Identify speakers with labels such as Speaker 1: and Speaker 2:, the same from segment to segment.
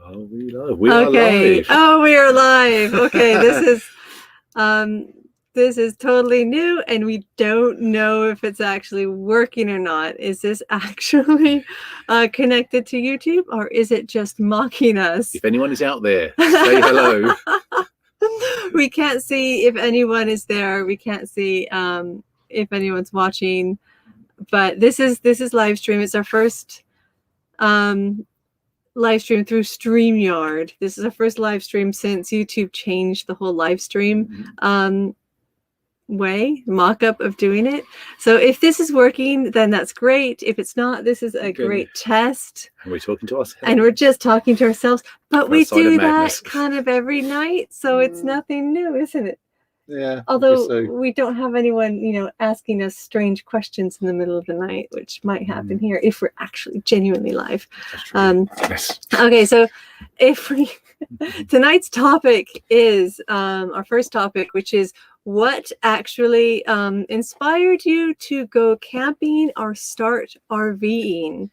Speaker 1: Are we live? We are
Speaker 2: Okay.
Speaker 1: live.
Speaker 2: Oh, we are live. Okay, this is totally new, and we don't know if it's actually working or not. Is this actually connected to YouTube, or is it just mocking us?
Speaker 1: If anyone is out there, say hello.
Speaker 2: We can't see if anyone is there. We can't see if anyone's watching. But this is live stream. It's our first live stream through StreamYard. This is our first live stream since YouTube changed the whole live stream mock-up of doing it. So if this is working, then that's great. If it's not, this is a great test.
Speaker 1: And we're talking to ourselves.
Speaker 2: And we're just talking to ourselves. But we do that kind of every night, so it's nothing new, isn't it?
Speaker 1: Yeah.
Speaker 2: Although we don't have anyone, asking us strange questions in the middle of the night, which might happen here if we're actually genuinely live.
Speaker 1: Yes.
Speaker 2: Okay, so if we tonight's topic is our first topic, which is what actually inspired you to go camping or start RVing.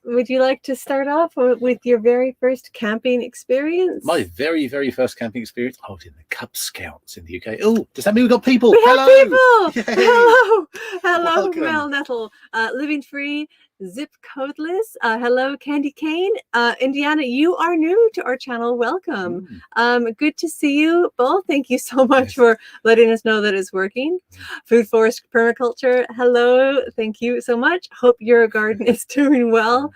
Speaker 2: Would you like to start off with your very first camping experience?
Speaker 1: My very, very first camping experience, I was in the Cub Scouts in the UK. Oh, does that mean we've got people?
Speaker 2: We have people!
Speaker 1: Yay.
Speaker 2: Hello, Mel Nettle. Living Free, Zip Codeless. Hello, Candy Cane. Indiana, you are new to our channel. Welcome. Good to see you both. Thank you so much for letting us know that it's working. Food Forest Permaculture. Hello. Thank you so much. Hope your garden is doing well.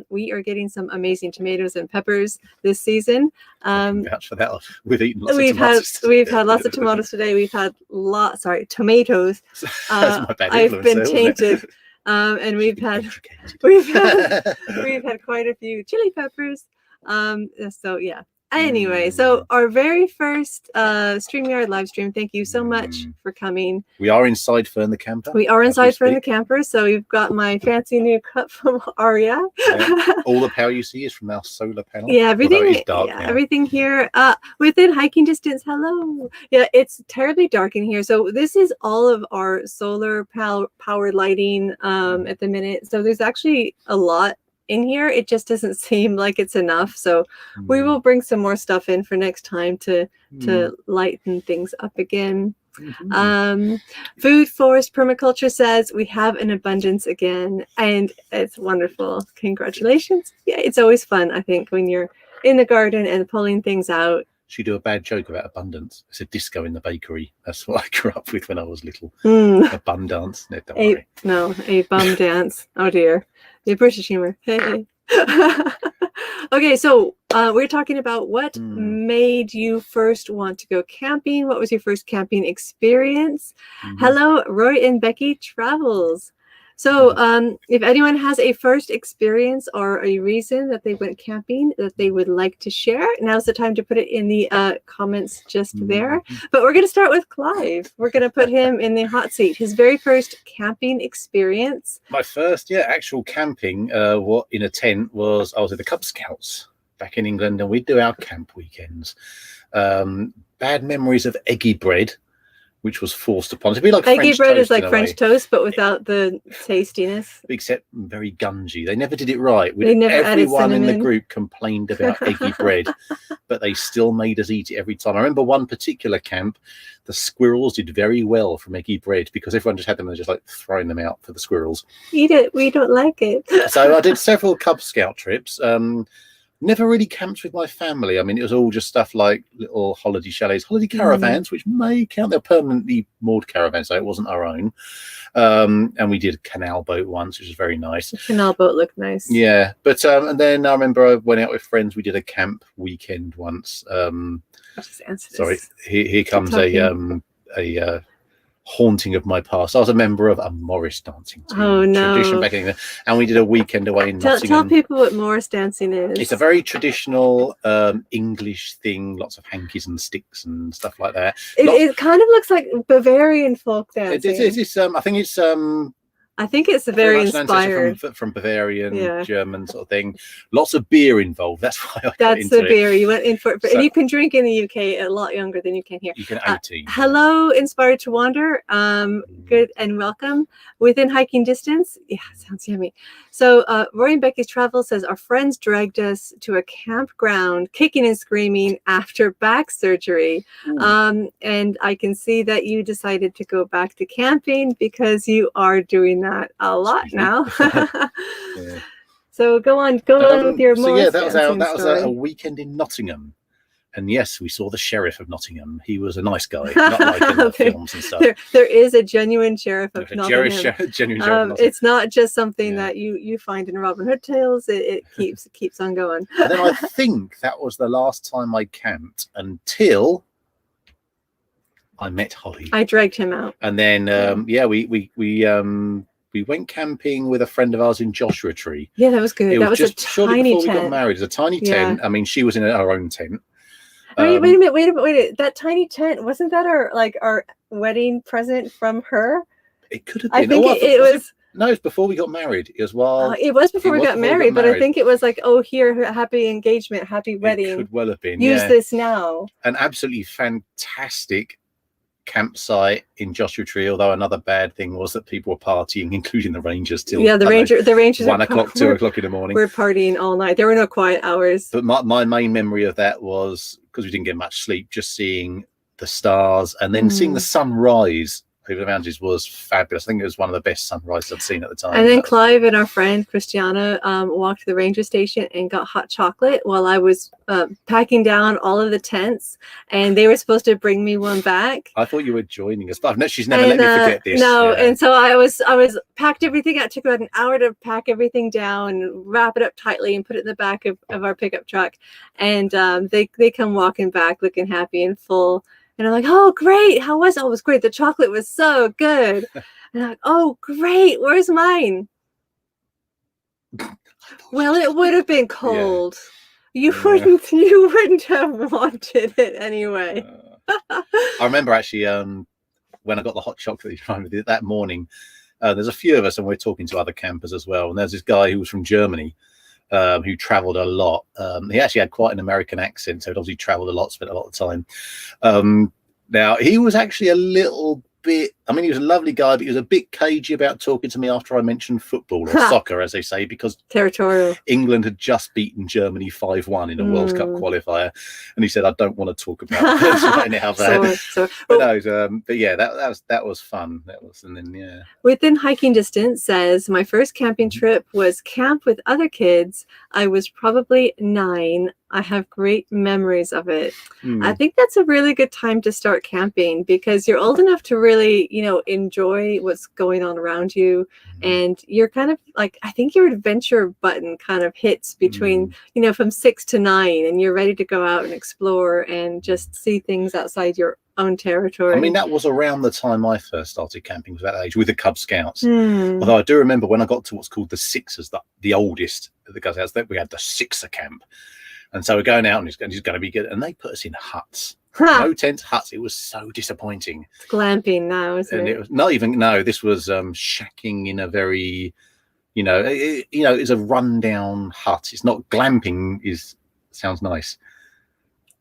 Speaker 2: We are getting some amazing tomatoes and peppers this season.
Speaker 1: Vouch for that. We've eaten lots of tomatoes.
Speaker 2: We've had lots of tomatoes today. We've had tomatoes.
Speaker 1: That's my bad
Speaker 2: I've been tainted. And we've had quite a few chili peppers. So yeah. Anyway, so our very first StreamYard live stream. Thank you so much for coming.
Speaker 1: We are inside Fern the Camper.
Speaker 2: We are inside Fern the Camper. So we've got my fancy new cup from Aria.
Speaker 1: All the power you see is from our solar panel.
Speaker 2: Yeah, everything here within hiking distance. Hello. Yeah, it's terribly dark in here. So this is all of our solar powered lighting at the minute. So there's actually a lot in here. It just doesn't seem like it's enough, so we will bring some more stuff in for next time to lighten things up again. Food Forest Permaculture says we have an abundance again, and it's wonderful. Congratulations. Yeah, it's always fun, I think, when you're in the garden and pulling things out.
Speaker 1: She do a bad joke about abundance. It's a disco in the bakery. That's what I grew up with when I was little. A bum dance. No, don't worry.
Speaker 2: No, a bum dance. Oh dear. The British humor. Hey. Okay, so we're talking about what made you first want to go camping. What was your first camping experience? Hello, Roy and Becky Travels. So if anyone has a first experience or a reason that they went camping that they would like to share, now's the time to put it in the comments just there. But we're going to start with Clive. We're going to put him in the hot seat. His very first camping experience.
Speaker 1: My first, actual camping in a tent was I was at the Cub Scouts back in England, and we'd do our camp weekends. Bad memories of eggy bread, which was forced upon us. It'd be like
Speaker 2: eggy bread is like French toast, but without the tastiness.
Speaker 1: Except very gungy. They never did it right.
Speaker 2: Everyone
Speaker 1: in the group complained about eggy bread, but they still made us eat it every time. I remember one particular camp, the squirrels did very well from eggy bread because everyone just had them and just like throwing them out for the squirrels.
Speaker 2: Eat it. We don't like it.
Speaker 1: So I did several Cub Scout trips. Never really camped with my family. I mean, it was all just stuff like little holiday chalets, holiday caravans, which may count. They're permanently moored caravans, so it wasn't our own. And we did a canal boat once, which was very nice.
Speaker 2: The canal boat looked nice.
Speaker 1: Yeah, but and then I remember I went out with friends. We did a camp weekend once. Sorry, here comes a haunting of my past. I was a member of a Morris dancing team.
Speaker 2: Oh no!
Speaker 1: Tradition back in there, and we did a weekend away in Nottingham.
Speaker 2: Tell people what Morris dancing is.
Speaker 1: It's a very traditional English thing. Lots of hankies and sticks and stuff like that.
Speaker 2: It kind of looks like Bavarian folk dancing.
Speaker 1: I think it's
Speaker 2: I think it's
Speaker 1: very
Speaker 2: very
Speaker 1: much an ancestor
Speaker 2: inspired.
Speaker 1: from Bavarian, German sort of thing. Lots of beer involved. That's why I got into
Speaker 2: That's the
Speaker 1: it.
Speaker 2: beer you went in for.
Speaker 1: So-
Speaker 2: and you can drink in the UK a lot younger than you can here.
Speaker 1: You can 18.
Speaker 2: Hello, Inspired to Wander. Good and welcome. Within hiking distance. Yeah, sounds yummy. So Rory and Becky's Travel says our friends dragged us to a campground, kicking and screaming after back surgery. And I can see that you decided to go back to camping because you are doing that a lot now.
Speaker 1: Yeah.
Speaker 2: So go on with your
Speaker 1: so yeah, that was a
Speaker 2: story.
Speaker 1: weekend in Nottingham. And yes, we saw the sheriff of Nottingham. He was a nice guy, not like in the films and stuff.
Speaker 2: There is a genuine sheriff of Nottingham.
Speaker 1: Genuine sheriff of Nottingham.
Speaker 2: It's not just something that you find in Robin Hood tales. It keeps on going.
Speaker 1: And then I think that was the last time I camped until I met Holly.
Speaker 2: I dragged him out.
Speaker 1: And then we went camping with a friend of ours in Joshua Tree.
Speaker 2: Yeah, that was good. That was just a tiny tent.
Speaker 1: We got married. It was a tiny tent. I mean, she was in her own tent.
Speaker 2: Wait a minute. That tiny tent, wasn't that our wedding present from her?
Speaker 1: It could have been.
Speaker 2: I think it was.
Speaker 1: No, it was before we got married. It was
Speaker 2: it was before we got married, but I think it was like, oh, here, happy engagement, happy wedding.
Speaker 1: It could well have been.
Speaker 2: Use this now.
Speaker 1: An absolutely fantastic campsite in Joshua Tree, although another bad thing was that people were partying, including the Rangers, till
Speaker 2: the Rangers
Speaker 1: 1 o'clock, 2 o'clock in the morning.
Speaker 2: We're partying all night. There were no quiet hours.
Speaker 1: But my main memory of that was, because we didn't get much sleep, just seeing the stars and then seeing the sun rise over the mountains was fabulous. I think it was one of the best sunrises I'd seen at the time.
Speaker 2: And then Clive and our friend Christiana walked to the ranger station and got hot chocolate while I was packing down all of the tents, and they were supposed to bring me one back.
Speaker 1: I thought you were joining us, but she's never let me forget this.
Speaker 2: No, and so I was packed everything out. It took about an hour to pack everything down and wrap it up tightly and put it in the back of our pickup truck. And they come walking back looking happy and full. And I'm like, oh, great. How was it? Oh, it was great. The chocolate was so good. And I'm like, oh, great. Where's mine? Well, it would have been cold. Yeah. You wouldn't have wanted it anyway.
Speaker 1: I remember actually when I got the hot chocolate that morning, there's a few of us and we're talking to other campers as well. And there's this guy who was from Germany who traveled a lot. He actually had quite an American accent, so he'd obviously traveled a lot, spent a lot of time. Now, he was actually a little bit, I mean, he was a lovely guy, but he was a bit cagey about talking to me after I mentioned football or soccer, as they say, because
Speaker 2: territorial.
Speaker 1: England had just beaten Germany 5-1 in a World Cup qualifier. And he said, I don't want to talk about it. But yeah, that was fun. And then,
Speaker 2: Within hiking distance says, my first camping trip was camp with other kids. I was probably 9. I have great memories of it. I think that's a really good time to start camping because you're old enough to really, enjoy what's going on around you. And you're kind of like, I think your adventure button kind of hits between, from 6 to 9, and you're ready to go out and explore and just see things outside your own territory.
Speaker 1: I mean, that was around the time I first started camping, was that age, with the Cub Scouts. Although I do remember when I got to what's called the Sixers, the oldest of the Cub Scouts, that we had the Sixer camp. And so we're going out and it's going to be good. And they put us in huts. No tents, huts. It was so disappointing.
Speaker 2: It's glamping now, isn't it?
Speaker 1: It was this was shacking in a very, it's a rundown hut. It's not glamping, sounds nice.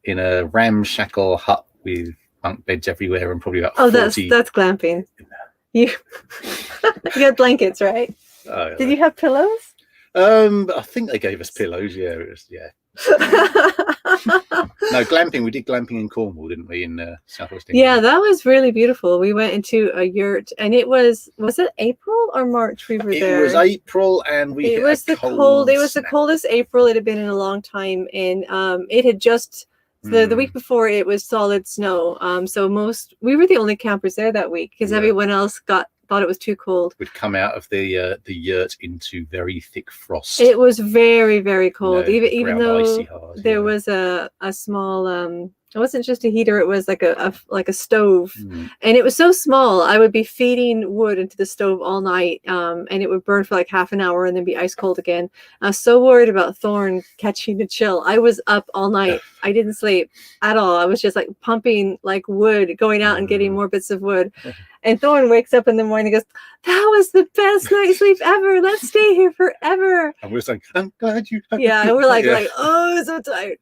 Speaker 1: In a ramshackle hut with bunk beds everywhere and probably about 40.
Speaker 2: That's glamping. You had blankets, right? Did you have pillows?
Speaker 1: I think they gave us pillows. Yeah, No, glamping. We did glamping in Cornwall, didn't we? In Southwest England.
Speaker 2: Yeah, that was really beautiful. We went into a yurt, and it was it April or March? We were there.
Speaker 1: It was April, and it was the
Speaker 2: coldest April it had been in a long time, and it had just. The week before it was solid snow. So we were the only campers there that week because everyone else thought it was too cold.
Speaker 1: We'd come out of the yurt into very thick frost.
Speaker 2: It was very, very cold. Even though there was a small It wasn't just a heater, it was like a stove.
Speaker 1: Mm.
Speaker 2: And it was so small, I would be feeding wood into the stove all night, and it would burn for like half an hour and then be ice cold again. I was so worried about Thorn catching a chill. I was up all night. I didn't sleep at all. I was just like pumping like wood, going out and getting more bits of wood. And Thorn wakes up in the morning and goes, "That was the best night's sleep ever. Let's stay here forever."
Speaker 1: And we're saying, "I'm glad you."
Speaker 2: Yeah, and we're like, oh, so tired.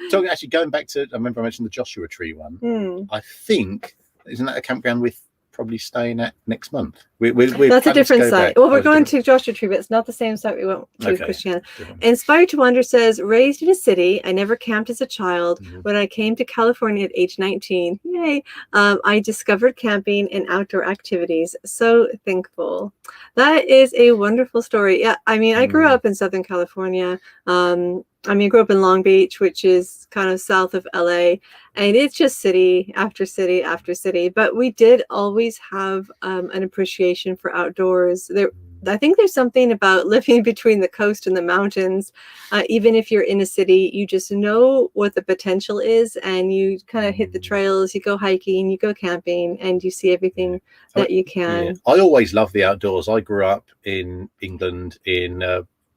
Speaker 1: So actually, going back to, I remember I mentioned the Joshua Tree one. I think, isn't that a campground we're probably staying at next month? We're
Speaker 2: That's a different site.
Speaker 1: Back.
Speaker 2: Well, we're going to Joshua Tree, but it's not the same site we went to with Christiana. Inspired to Wonder says, raised in a city, I never camped as a child. When I came to California at age 19, yay, I discovered camping and outdoor activities. So thankful. That is a wonderful story. Yeah, I mean, I grew up in Southern California. I grew up in Long Beach, which is kind of south of LA, and it's just city after city after city. But we did always have an appreciation for outdoors. I think there's something about living between the coast and the mountains. Even if you're in a city, you just know what the potential is, and you kind of hit the trails, you go hiking, you go camping, and you see everything that you can.
Speaker 1: Yeah. I always love the outdoors. I grew up in England in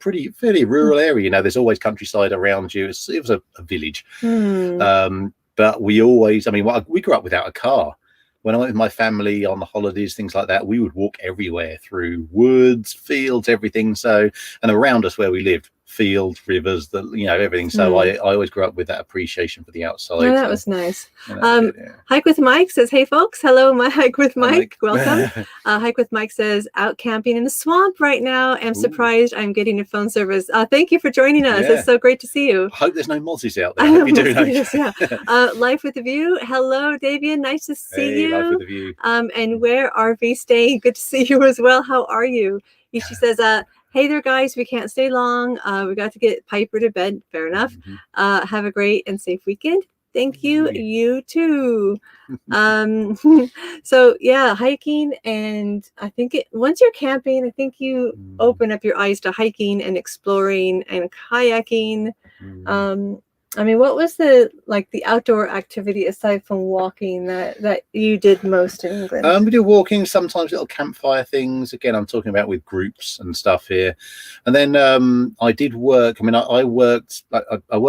Speaker 1: fairly rural area. You know, there's always countryside around you. It was a village. But we always, we grew up without a car. When I went with my family on the holidays, things like that, we would walk everywhere through woods, fields, everything. So, and around us where we lived, fields, rivers, everything. So I always grew up with that appreciation for the outside.
Speaker 2: Oh, that was nice. Hike with Mike says, hey folks, hello, my Hike with Mike. Welcome. Hike with Mike says, out camping in the swamp right now. I'm surprised I'm getting a phone service. Thank you for joining us. It's so great to see you.
Speaker 1: I hope there's no mozzies out there. I hope you're doing okay.
Speaker 2: Life with a View. Hello, Davian. Nice to see you.
Speaker 1: Life with a View.
Speaker 2: And where RV staying? Good to see you as well. How are you? She says, hey there, guys. We can't stay long. We got to get Piper to bed. Fair enough. Have a great and safe weekend. Thank you. You too. So yeah, hiking, and I think once you're camping, I think you open up your eyes to hiking and exploring and kayaking. What was the outdoor activity aside from walking that you did most in England?
Speaker 1: We do walking, sometimes little campfire things. Again, I'm talking about with groups and stuff here. And then I did work. I worked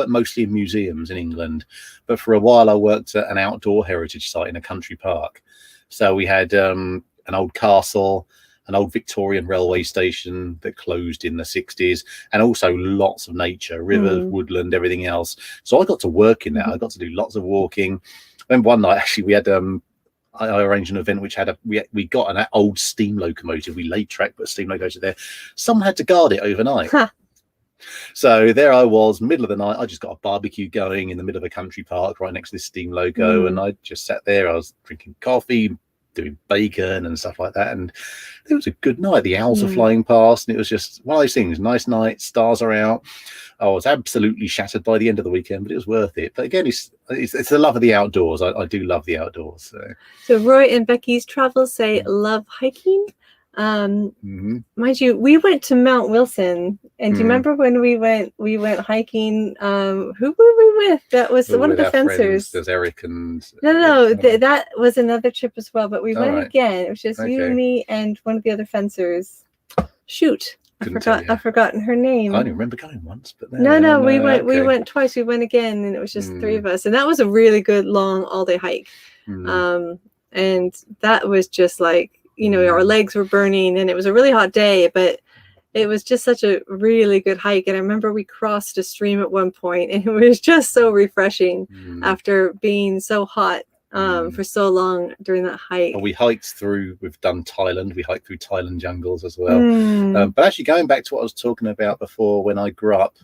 Speaker 1: mostly in museums in England, but for a while I worked at an outdoor heritage site in a country park. So we had an old castle, an old Victorian railway station that closed in the 60s, and also lots of nature, rivers, woodland, everything else. So I got to work in that. I got to do lots of walking. And one night, actually, we had I arranged an event which had we got an old steam locomotive. We laid track, put a steam locomotive there. Someone had to guard it overnight. So there I was, middle of the night. I just got a barbecue going in the middle of a country park right next to this steam loco, and I just sat there. I was drinking coffee, doing bacon and stuff like that, and it was a good night. The owls are flying past, and it was just one of those things. Nice night, stars are out. I was absolutely shattered by the end of the weekend, but it was worth it. But again, it's the love of the outdoors. I do love the outdoors.
Speaker 2: So Roy and Becky's Travels say love hiking. Mind you, we went to Mount Wilson, and do you remember when we went hiking? Who were we with? That was one of the fencers.
Speaker 1: There's Eric and
Speaker 2: that was another trip as well, but we went again. It was just you and me and one of the other fencers. Shoot, I've forgotten her name.
Speaker 1: I only remember going once, but
Speaker 2: no, we went twice. We went again, and it was just three of us, and that was a really good long all-day hike. And that was just like, our legs were burning, and it was a really hot day, but it was just such a really good hike. And I remember we crossed a stream at one point, and it was just so refreshing after being so hot for so long during that hike.
Speaker 1: And we've done Thailand. We hiked through Thailand jungles as well. But actually, going back to what I was talking about before, when I grew up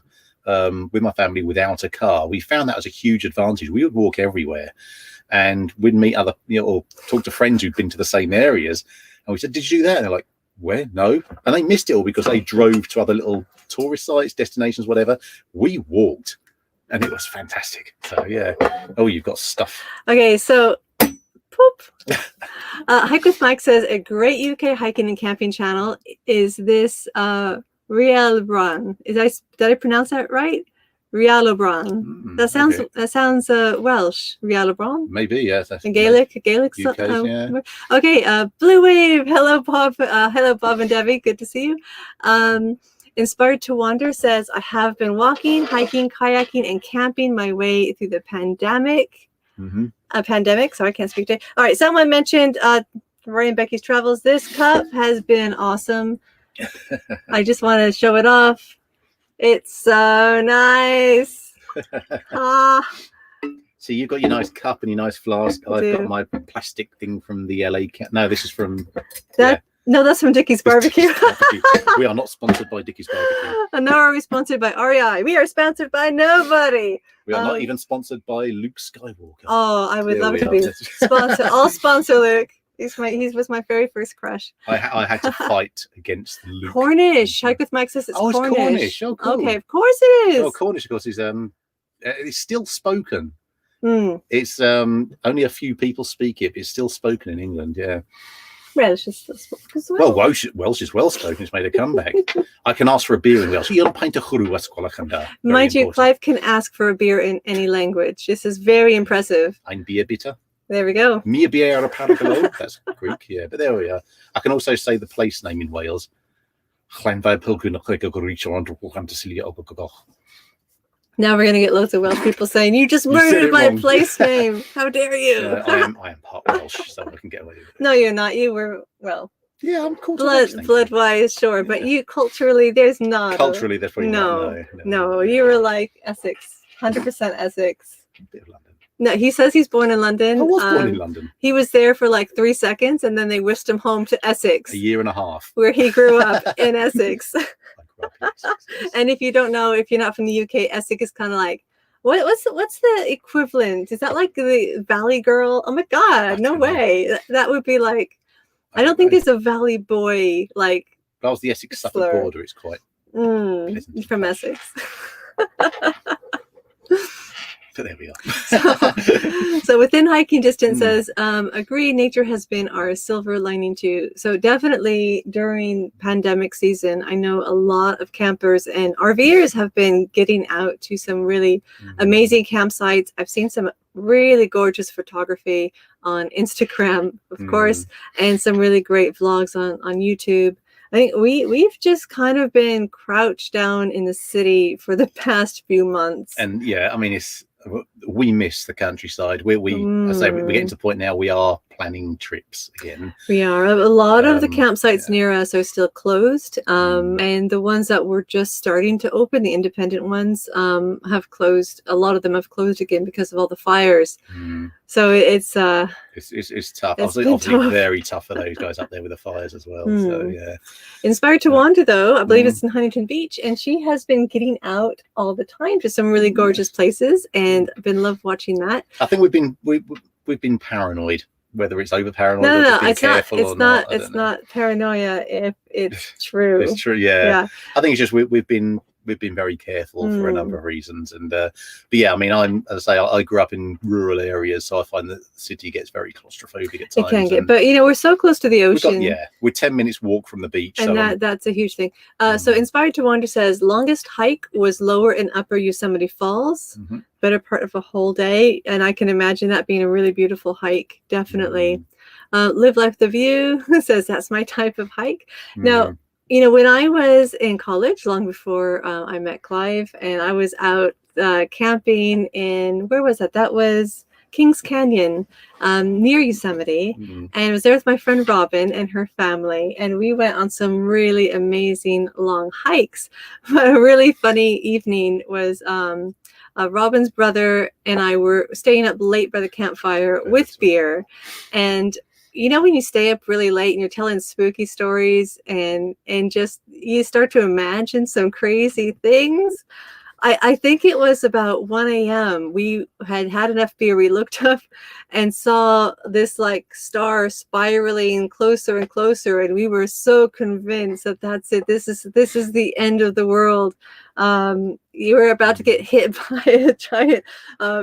Speaker 1: with my family without a car, we found that was a huge advantage. We would walk everywhere, and we'd meet other, or talk to friends who'd been to the same areas. And we said, did you do that? And they're like, where? No. And they missed it all because they drove to other little tourist sites, destinations, whatever. We walked, and it was fantastic. So, yeah. Oh, you've got stuff.
Speaker 2: Okay, so poop. Hike with Mike says, a great UK hiking and camping channel is this Real Run. Did I pronounce that right? Rialobran. That sounds Welsh. Rialobran.
Speaker 1: Maybe, yes.
Speaker 2: And Gaelic.
Speaker 1: UK's, yeah.
Speaker 2: Okay. Blue Wave. Hello, Bob. Hello, Bob and Debbie. Good to see you. Inspired to Wander says, I have been walking, hiking, kayaking, and camping my way through the pandemic. Pandemic. Sorry, I can't speak today. All right. Someone mentioned Roy and Becky's travels. This cup has been awesome. I just want to show it off. It's so nice.
Speaker 1: So you've got your nice cup and your nice flask. I've got my plastic thing from the LA. No, this is from
Speaker 2: that. Yeah. No, that's from Dickie's Barbecue.
Speaker 1: We are not sponsored by Dickie's Barbecue.
Speaker 2: And nor are we sponsored by REI. We are sponsored by nobody.
Speaker 1: We are not even sponsored by Luke Skywalker.
Speaker 2: Oh, I would love to be sponsored. I'll sponsor Luke. He was my very first crush.
Speaker 1: I had to fight against Luke.
Speaker 2: Cornish. Hike with Mike says it's Cornish.
Speaker 1: It's Cornish. Oh, cool.
Speaker 2: Okay, of course it is.
Speaker 1: Oh, Cornish, of course, is it's still spoken. It's only a few people speak it. But it's still spoken in England. Yeah.
Speaker 2: Welsh is still spoken as well.
Speaker 1: Well, Welsh is well spoken. It's made a comeback. I can ask for a beer in Welsh.
Speaker 2: Mind you, Clive can ask for a beer in any language. This is very impressive.
Speaker 1: Ein Bier bitte.
Speaker 2: There we go.
Speaker 1: Mir bier paraglo. That's Greek, yeah. But there we are. I can also say the place name in Wales.
Speaker 2: Now we're going to get loads of Welsh people saying, you just murdered my place name. How dare you?
Speaker 1: I am part Welsh, so I can get away with it.
Speaker 2: No, you're not. You were, well.
Speaker 1: Yeah, I'm called
Speaker 2: blood-wise, sure. But you, culturally, there's not.
Speaker 1: Culturally, there's probably
Speaker 2: no. You were like Essex. 100% Essex.
Speaker 1: A bit of London.
Speaker 2: No, he says he's born in London.
Speaker 1: I was born in London.
Speaker 2: He was there for like 3 seconds, and then they whisked him home to Essex.
Speaker 1: A year and a half.
Speaker 2: Where he grew up in Essex. And if you don't know, if you're not from the UK, Essex is kind of like, what's the equivalent? Is that like the Valley Girl? Oh my God, no way. That would be like, I don't think there's a Valley Boy like.
Speaker 1: But I was the Essex Suffolk border. It's quite
Speaker 2: from Essex.
Speaker 1: So there we are.
Speaker 2: So within hiking distance says, agree, nature has been our silver lining too. So definitely during pandemic season, I know a lot of campers and RVers have been getting out to some really amazing campsites. I've seen some really gorgeous photography on Instagram, of course, and some really great vlogs on YouTube. I think we've just kind of been crouched down in the city for the past few months.
Speaker 1: And yeah, I mean, we miss the countryside. I say we're getting to the point now we are planning trips again.
Speaker 2: We are. A lot of the campsites near us are still closed, and the ones that were just starting to open, the independent ones, have closed. A lot of them have closed again because of all the fires. So it's tough.
Speaker 1: It's obviously very tough for those guys up there with the fires as well. So yeah.
Speaker 2: Inspired to Wander, though, I believe it's in Huntington Beach, and she has been getting out all the time to some really gorgeous places, and I've been love watching that.
Speaker 1: I think we've been paranoid, whether it's over paranoid or just being careful or not.
Speaker 2: It's not paranoia if it's true.
Speaker 1: It's true, yeah. I think it's just we've been very careful for a number of reasons, and but yeah, I mean, as I say, I grew up in rural areas, so I find that the city gets very claustrophobic at times.
Speaker 2: It can get, but we're so close to the ocean.
Speaker 1: We're 10 minutes walk from the beach,
Speaker 2: and
Speaker 1: so
Speaker 2: that's a huge thing. So Inspired to Wander says longest hike was Lower and Upper Yosemite Falls, better part of a whole day, and I can imagine that being a really beautiful hike. Definitely. Live Life the View says that's my type of hike. Now, when I was in college, long before I met Clive, and I was out camping in, where was that? That was Kings Canyon, near Yosemite. And I was there with my friend Robin and her family, and we went on some really amazing long hikes. But a really funny evening was Robin's brother and I were staying up late by the campfire with beer, and when you stay up really late and you're telling spooky stories and just you start to imagine some crazy things. I think it was about 1 a.m. We had enough beer. We looked up and saw this like star spiraling closer and closer, and we were so convinced that that's it. This is the end of the world. You were about to get hit by a giant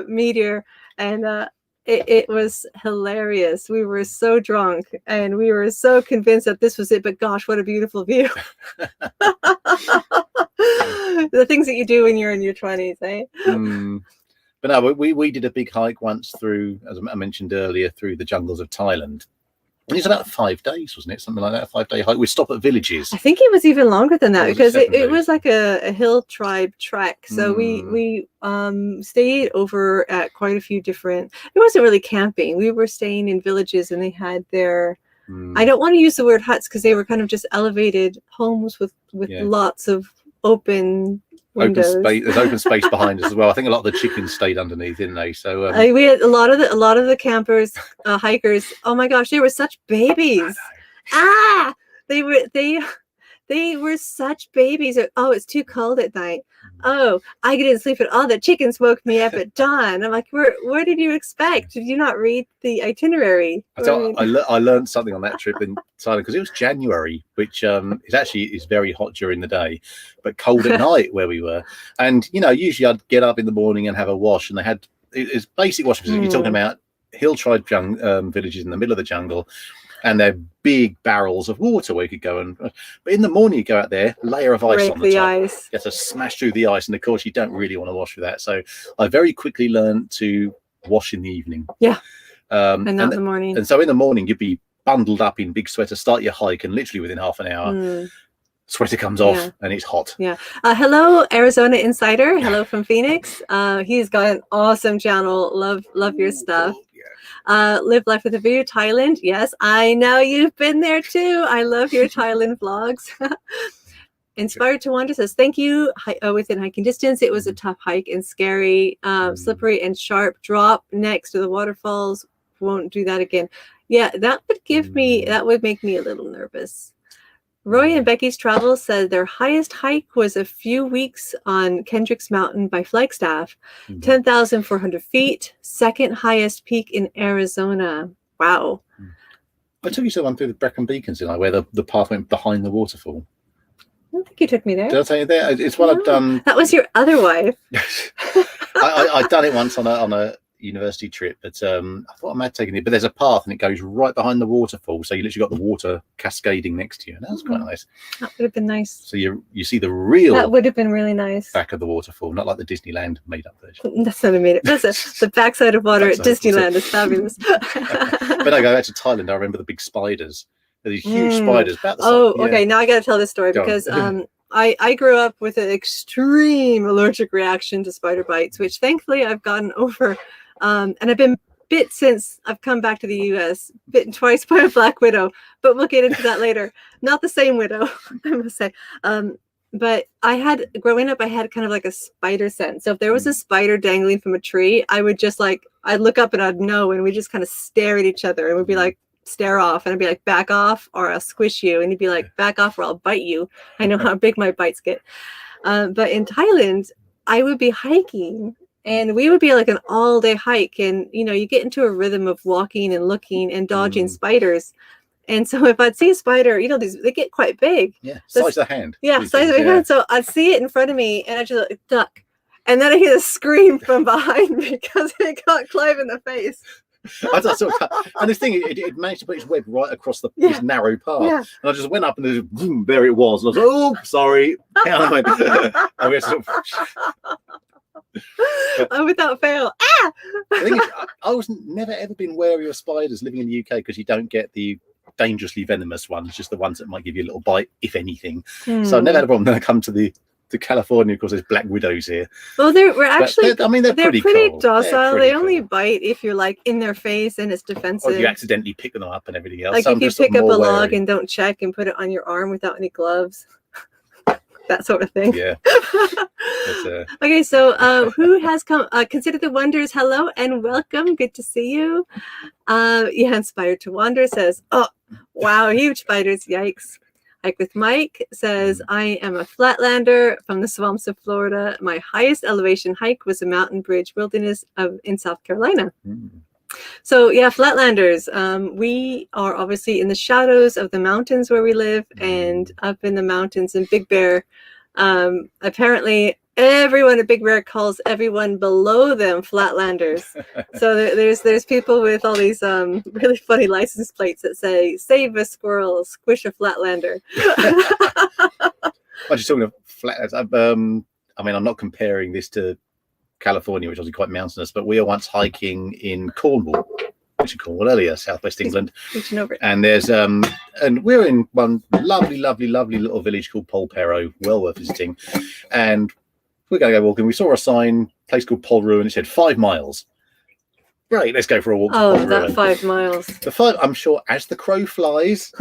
Speaker 2: meteor, and it was hilarious. We were so drunk and we were so convinced that this was it, but gosh, what a beautiful view. The things that you do when you're in your 20s, eh?
Speaker 1: But no, we did a big hike once through, as I mentioned earlier, through the jungles of Thailand. And it was about 5 days, wasn't it? Something like that, a 5-day hike. We'd stop at villages.
Speaker 2: I think it was even longer than that,
Speaker 1: Or was
Speaker 2: because
Speaker 1: it 7
Speaker 2: it was
Speaker 1: days?
Speaker 2: like a hill tribe trek. So we stayed over at quite a few different. It wasn't really camping. We were staying in villages, and they had their. I don't want to use the word huts, because they were kind of just elevated homes with lots of open windows.
Speaker 1: There's open space behind us as well. I think a lot of the chickens stayed underneath, didn't they? So
Speaker 2: we had a lot of the campers, hikers. Oh my gosh, they were such babies. They were such babies. Oh, it's too cold at night. Oh, I didn't sleep at all. The chickens woke me up at dawn. I'm like, where did you expect? Did you not read the itinerary?
Speaker 1: I learned something on that trip in Thailand, because it was January, which is very hot during the day, but cold at night where we were. And usually I'd get up in the morning and have a wash, and they had it's basic washing. You're talking about hill tribe villages in the middle of the jungle. And they're big barrels of water where you could go but in the morning you go out there, layer of ice on the top.
Speaker 2: Ice.
Speaker 1: You have to smash through the ice, and of course you don't really want to wash with that. So I very quickly learned to wash in the evening.
Speaker 2: Yeah. And not in the morning.
Speaker 1: And so in the morning you'd be bundled up in big sweater, start your hike, and literally within half an hour, sweater comes off and it's hot.
Speaker 2: Yeah. Hello, Arizona Insider. Hello from Phoenix. He's got an awesome channel. Love your stuff. Live life with a view, Thailand. Yes, I know you've been there too. I love your Thailand vlogs. Inspired to Wander says, thank you. Within hiking distance, it was a tough hike and scary, slippery and sharp drop next to the waterfalls. Won't do that again. Yeah, that would make me a little nervous. Roy and Becky's Travels said their highest hike was a few weeks on Kendrick's Mountain by Flagstaff, 10,400 feet, second highest peak in Arizona. Wow.
Speaker 1: I took you to one through the Brecon Beacons, didn't I, where the path went behind the waterfall.
Speaker 2: I don't think you took me there.
Speaker 1: Did I tell you there? It's what I've done.
Speaker 2: That was your other wife.
Speaker 1: I've done it once on a university trip, but I thought I might have taken it. But there's a path, and it goes right behind the waterfall, so you literally got the water cascading next to you, and that was quite nice.
Speaker 2: That would have been nice.
Speaker 1: So you see the real.
Speaker 2: That would have been really nice.
Speaker 1: Back of the waterfall, not like the Disneyland made up version.
Speaker 2: That's not a made up. That's the backside of water at Disneyland is fabulous.
Speaker 1: When I go back to Thailand, I remember the big spiders. These huge spiders. About the size,
Speaker 2: okay. Now I got to tell this story because I grew up with an extreme allergic reaction to spider bites, which thankfully I've gotten over. And I've been bit since I've come back to the U.S. Bitten twice by a black widow, but we'll get into that later. Not the same widow, I must say. But growing up, I had kind of like a spider sense. So if there was a spider dangling from a tree, I would just I'd look up and I'd know, and we just kind of stare at each other, and we'd be like, stare off, and I'd be like, back off or I'll squish you, and he'd be like, back off or I'll bite you. I know how big my bites get. But in Thailand, I would be hiking, and we would be like an all-day hike, and you get into a rhythm of walking and looking and dodging spiders. And so if I'd see a spider, they get quite big.
Speaker 1: Yeah, size of the hand.
Speaker 2: Yeah, size of my hand. So I'd see it in front of me, and I'd just duck, and then I hear the scream from behind because it got Clive in the face.
Speaker 1: And this thing, it managed to put its web right across this narrow path. Yeah. And I just went up, and there it was. And I was like, oh, sorry.
Speaker 2: Without fail.
Speaker 1: I was never ever been wary of spiders living in the UK, because you don't get the dangerously venomous ones, just the ones that might give you a little bite, if anything. So I've never had a problem. Then I come to California, of course, there's black widows here. Well, they're pretty
Speaker 2: cool. Docile. They only bite if you're in their face and it's defensive.
Speaker 1: Or you accidentally pick them up and everything else.
Speaker 2: Like if you pick up a log and don't check and put it on your arm without any gloves. That sort of thing. Yeah. Okay, so who has come? Consider the Wonders. Hello and welcome. Good to see you. Inspired to Wander says, oh, wow, huge spiders. Yikes. Hike with Mike says, I am a flatlander from the swamps of Florida. My highest elevation hike was a mountain bridge wilderness in South Carolina. So yeah, flatlanders. We are obviously in the shadows of the mountains where we live, and up in the mountains in Big Bear. Apparently everyone at Big Bear calls everyone below them flatlanders. So there's people with all these really funny license plates that say, save a squirrel, squish a flatlander.
Speaker 1: I'm just talking of flat. I mean, I'm not comparing this to California, which was quite mountainous, but we were once hiking in Cornwall, which is Cornwall earlier, southwest England.
Speaker 2: Reaching over it.
Speaker 1: And there's and we're in one lovely little village called Polperro, well worth visiting. And we're going to go walking. We saw a sign, place called Polruan. It said 5 miles. Great, let's go for a walk.
Speaker 2: Oh, that 5 miles.
Speaker 1: The 5, I'm sure, as the crow flies,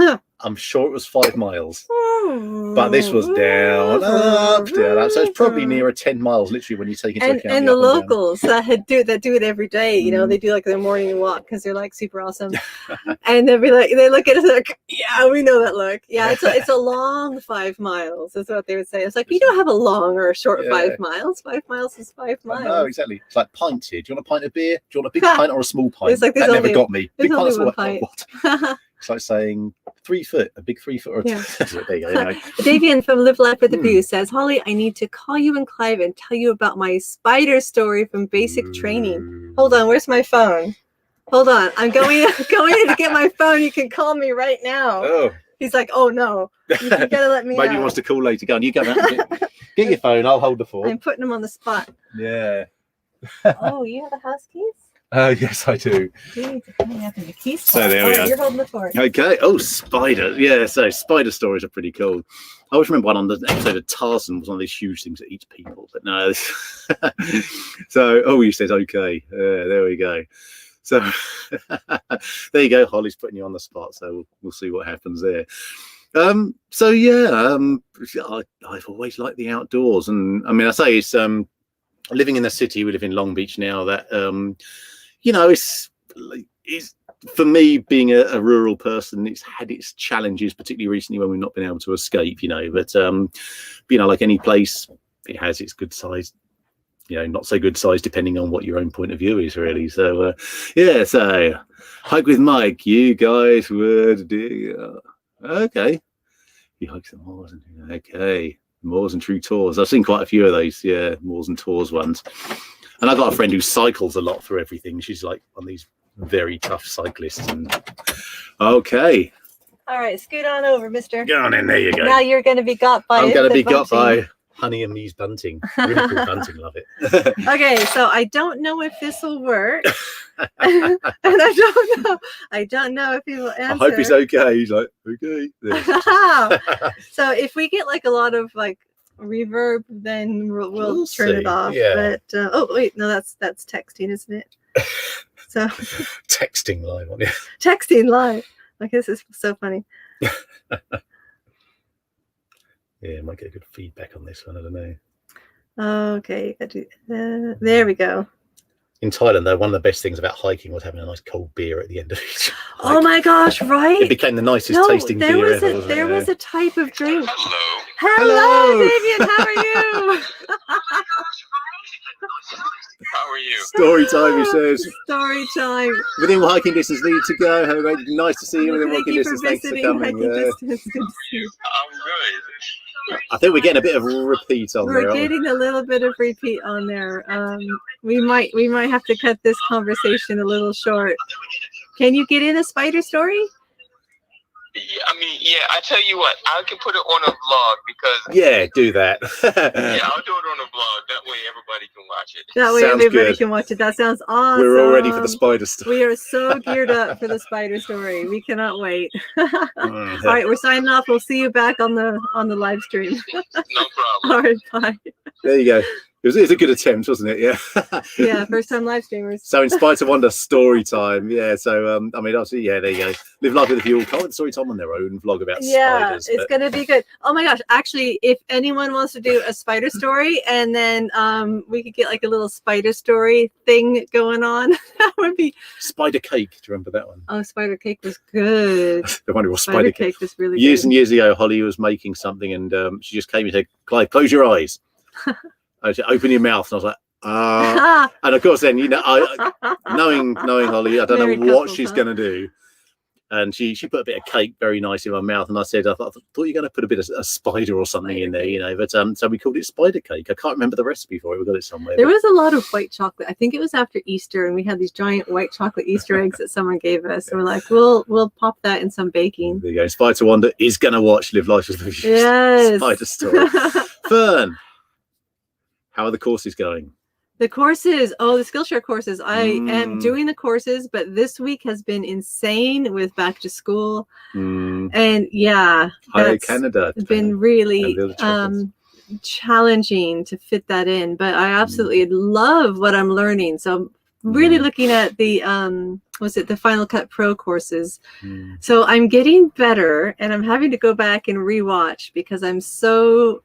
Speaker 1: I'm sure it was 5 miles. But this was down, up, down, up. So it's probably nearer 10 miles, literally, when you take into account.
Speaker 2: And the locals that do it every day, you know, they do like their morning walk because they're like super awesome. And they'll be like, they look at us like, yeah, we know that look. Yeah, it's a long 5 miles, is what they would say. It's like, you don't have a long or a short 5 miles. 5 miles is 5 miles.
Speaker 1: No, exactly. It's like pints here. Do you want a pint of beer? Do you want a big pint or a small pint?
Speaker 2: It's like
Speaker 1: that never got me. Big pint or
Speaker 2: pint.
Speaker 1: What? It's like saying 3 foot, a big 3 foot. Or
Speaker 2: yeah.
Speaker 1: There you go. Anyway.
Speaker 2: Davian from Live Life with the View says, Holly, I need to call you and Clive and tell you about my spider story from basic training. Hold on, where's my phone? Hold on, I'm going in to get my phone. You can call me right now.
Speaker 1: Oh.
Speaker 2: He's like, oh no, you gotta let me know.
Speaker 1: Maybe he wants to call later. Go on, you go out and get your phone. I'll hold the fort.
Speaker 2: I'm putting him on the spot.
Speaker 1: Yeah.
Speaker 2: Oh, you have the house keys?
Speaker 1: Yes, I do.
Speaker 2: You need to come up in the keys.
Speaker 1: So there we are.
Speaker 2: You're holding the fort.
Speaker 1: Okay. Oh, spider. Yeah. So spider stories are pretty cool. I always remember one on the episode of Tarzan was one of these huge things that eats people, but no. So, he says, okay. There we go. So there you go. Holly's putting you on the spot. So we'll see what happens there. So yeah, I've always liked the outdoors, and I mean, I say it's living in the city. We live in Long Beach now. That you know, it's for me being a rural person. It's had its challenges, particularly recently when we've not been able to escape. You know, but you know, like any place, it has its good size. You know, not so good size depending on what your own point of view is, really. So yeah, so hike with Mike, you guys would do. Okay, he hikes the moors. Okay, moors and true tours. I've seen quite a few of those. Yeah, moors and tours ones. And I've got a friend who cycles a lot through everything. She's like one of these very tough cyclists. And okay.
Speaker 2: All right, scoot on over, mister.
Speaker 1: Go on in. There you go.
Speaker 2: Now you're going to be got by.
Speaker 1: I'm going to be got by Honey and Me's bunting. Really cool bunting. Love it.
Speaker 2: Okay, so I don't know if this will work. And I don't know if he will answer.
Speaker 1: I hope it's okay. He's like, okay.
Speaker 2: So if we get like a lot of like reverb, then we'll turn it off. Yeah. But oh wait, no, that's texting, isn't it? So
Speaker 1: texting live on it.
Speaker 2: Texting live. Like this is so funny.
Speaker 1: Yeah, might get good feedback on this one. I don't know.
Speaker 2: Okay, there we go.
Speaker 1: In Thailand, though, one of the best things about hiking was having a nice cold beer at the end of each hike.
Speaker 2: Oh my gosh, right?
Speaker 1: It became the nicest tasting beer ever.
Speaker 2: There was a type of drink.
Speaker 3: Hello,
Speaker 2: Davian, how are you?
Speaker 3: How are you?
Speaker 1: Story time, he says.
Speaker 2: Story time.
Speaker 1: Within walking distance, need to go. Have a great, nice to see you within walking distance. Thanks for coming.
Speaker 2: Good to see you.
Speaker 3: I'm good.
Speaker 1: I think we're getting a bit of a repeat on there.
Speaker 2: We're getting a little bit of repeat on there. We might have to cut this conversation a little short. Can you get in a spider story?
Speaker 3: Yeah, I mean, yeah, I tell you what, I can put it on a vlog because...
Speaker 1: Yeah, do that.
Speaker 3: Yeah, I'll do it on a vlog. That way everybody can watch it.
Speaker 2: That way everybody can watch it. That sounds awesome.
Speaker 1: We're all ready for the spider story.
Speaker 2: We are so geared up for the spider story. We cannot wait. All right, we're signing off. We'll see you back on the live stream.
Speaker 3: No problem.
Speaker 2: All right, bye.
Speaker 1: There you go. It was a good attempt, wasn't it? Yeah.
Speaker 2: Yeah, first time live streamers.
Speaker 1: So Inspired to Wonder story time. Yeah. So I mean, obviously, yeah, there you go. Live Life with a View. Call it story time on their own vlog about spiders.
Speaker 2: Yeah, it's gonna be good. Oh my gosh! Actually, if anyone wants to do a spider story, and then we could get like a little spider story thing going on, that would be
Speaker 1: Spider Cake. Do you remember that one?
Speaker 2: Oh, Spider Cake was good.
Speaker 1: The one who was
Speaker 2: Spider Cake was really good.
Speaker 1: Years and years ago, Holly was making something, and she just came and said, "Clive, close your eyes." I said, "Open your mouth," and I was like, and of course, then knowing Holly, I don't know what she's going to do. And she put a bit of cake very nice in my mouth, and I said, I thought you were going to put a bit of a spider or something in there, you know. But so we called it spider cake. I can't remember the recipe for it. We got it somewhere.
Speaker 2: There was a lot of white chocolate. I think it was after Easter, and we had these giant white chocolate Easter eggs that someone gave us. And we're like, we'll pop that in some baking.
Speaker 1: There you go. Spider Wonder is going to watch Live Life with the Views.
Speaker 2: Yes.
Speaker 1: Spider Story. Fern, how are the courses going?
Speaker 2: The courses, the Skillshare courses. I am doing the courses, but this week has been insane with back to school. And yeah,
Speaker 1: Hi, Canada.
Speaker 2: It's been really challenging to fit that in, but I absolutely love what I'm learning. So I'm really looking at the the Final Cut Pro courses. So I'm getting better, and I'm having to go back and rewatch because I'm so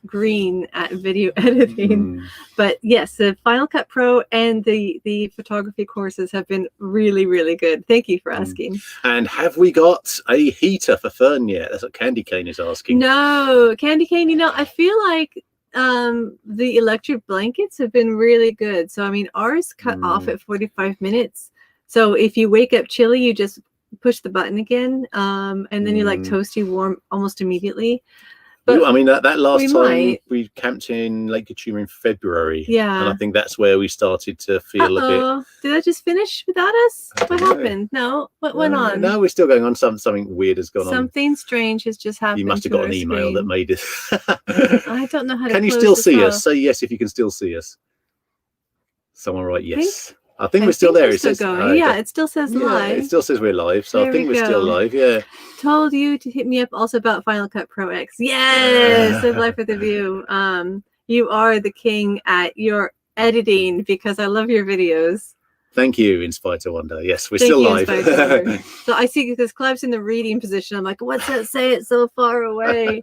Speaker 2: green at video editing. But yes, the Final Cut Pro and the photography courses have been really, really good. Thank you for asking.
Speaker 1: And have we got a heater for Fern yet? That's what Candy Cane is asking.
Speaker 2: No, Candy Cane, you know, I feel like the electric blankets have been really good. So I mean, ours cut off at 45 minutes. So if you wake up chilly, you just push the button again, and then you're like toasty warm almost immediately. But
Speaker 1: I mean, that last time we camped in Lake Kachuma in February.
Speaker 2: Yeah.
Speaker 1: And I think that's where we started to feel a bit.
Speaker 2: Did I just finish without us? What happened? No. What went on?
Speaker 1: No, we're still going on. Something weird has gone on.
Speaker 2: Something strange has just happened.
Speaker 1: You must have got an email that made it.
Speaker 2: I don't know how to.
Speaker 1: Can you still see us? Say yes if you can still see us. Someone write yes. I think we're still there. It says,
Speaker 2: yeah, it still says live.
Speaker 1: It still says we're live, so I think we're still live. Yeah.
Speaker 2: Told you to hit me up also about Final Cut Pro X. Yes, Live Life with a View. You are the king at your editing because I love your videos.
Speaker 1: Thank you, Inspire Wonder. Yes, we're still live.
Speaker 2: So I see because Clive's in the reading position. I'm like, what's that say? It's so far away.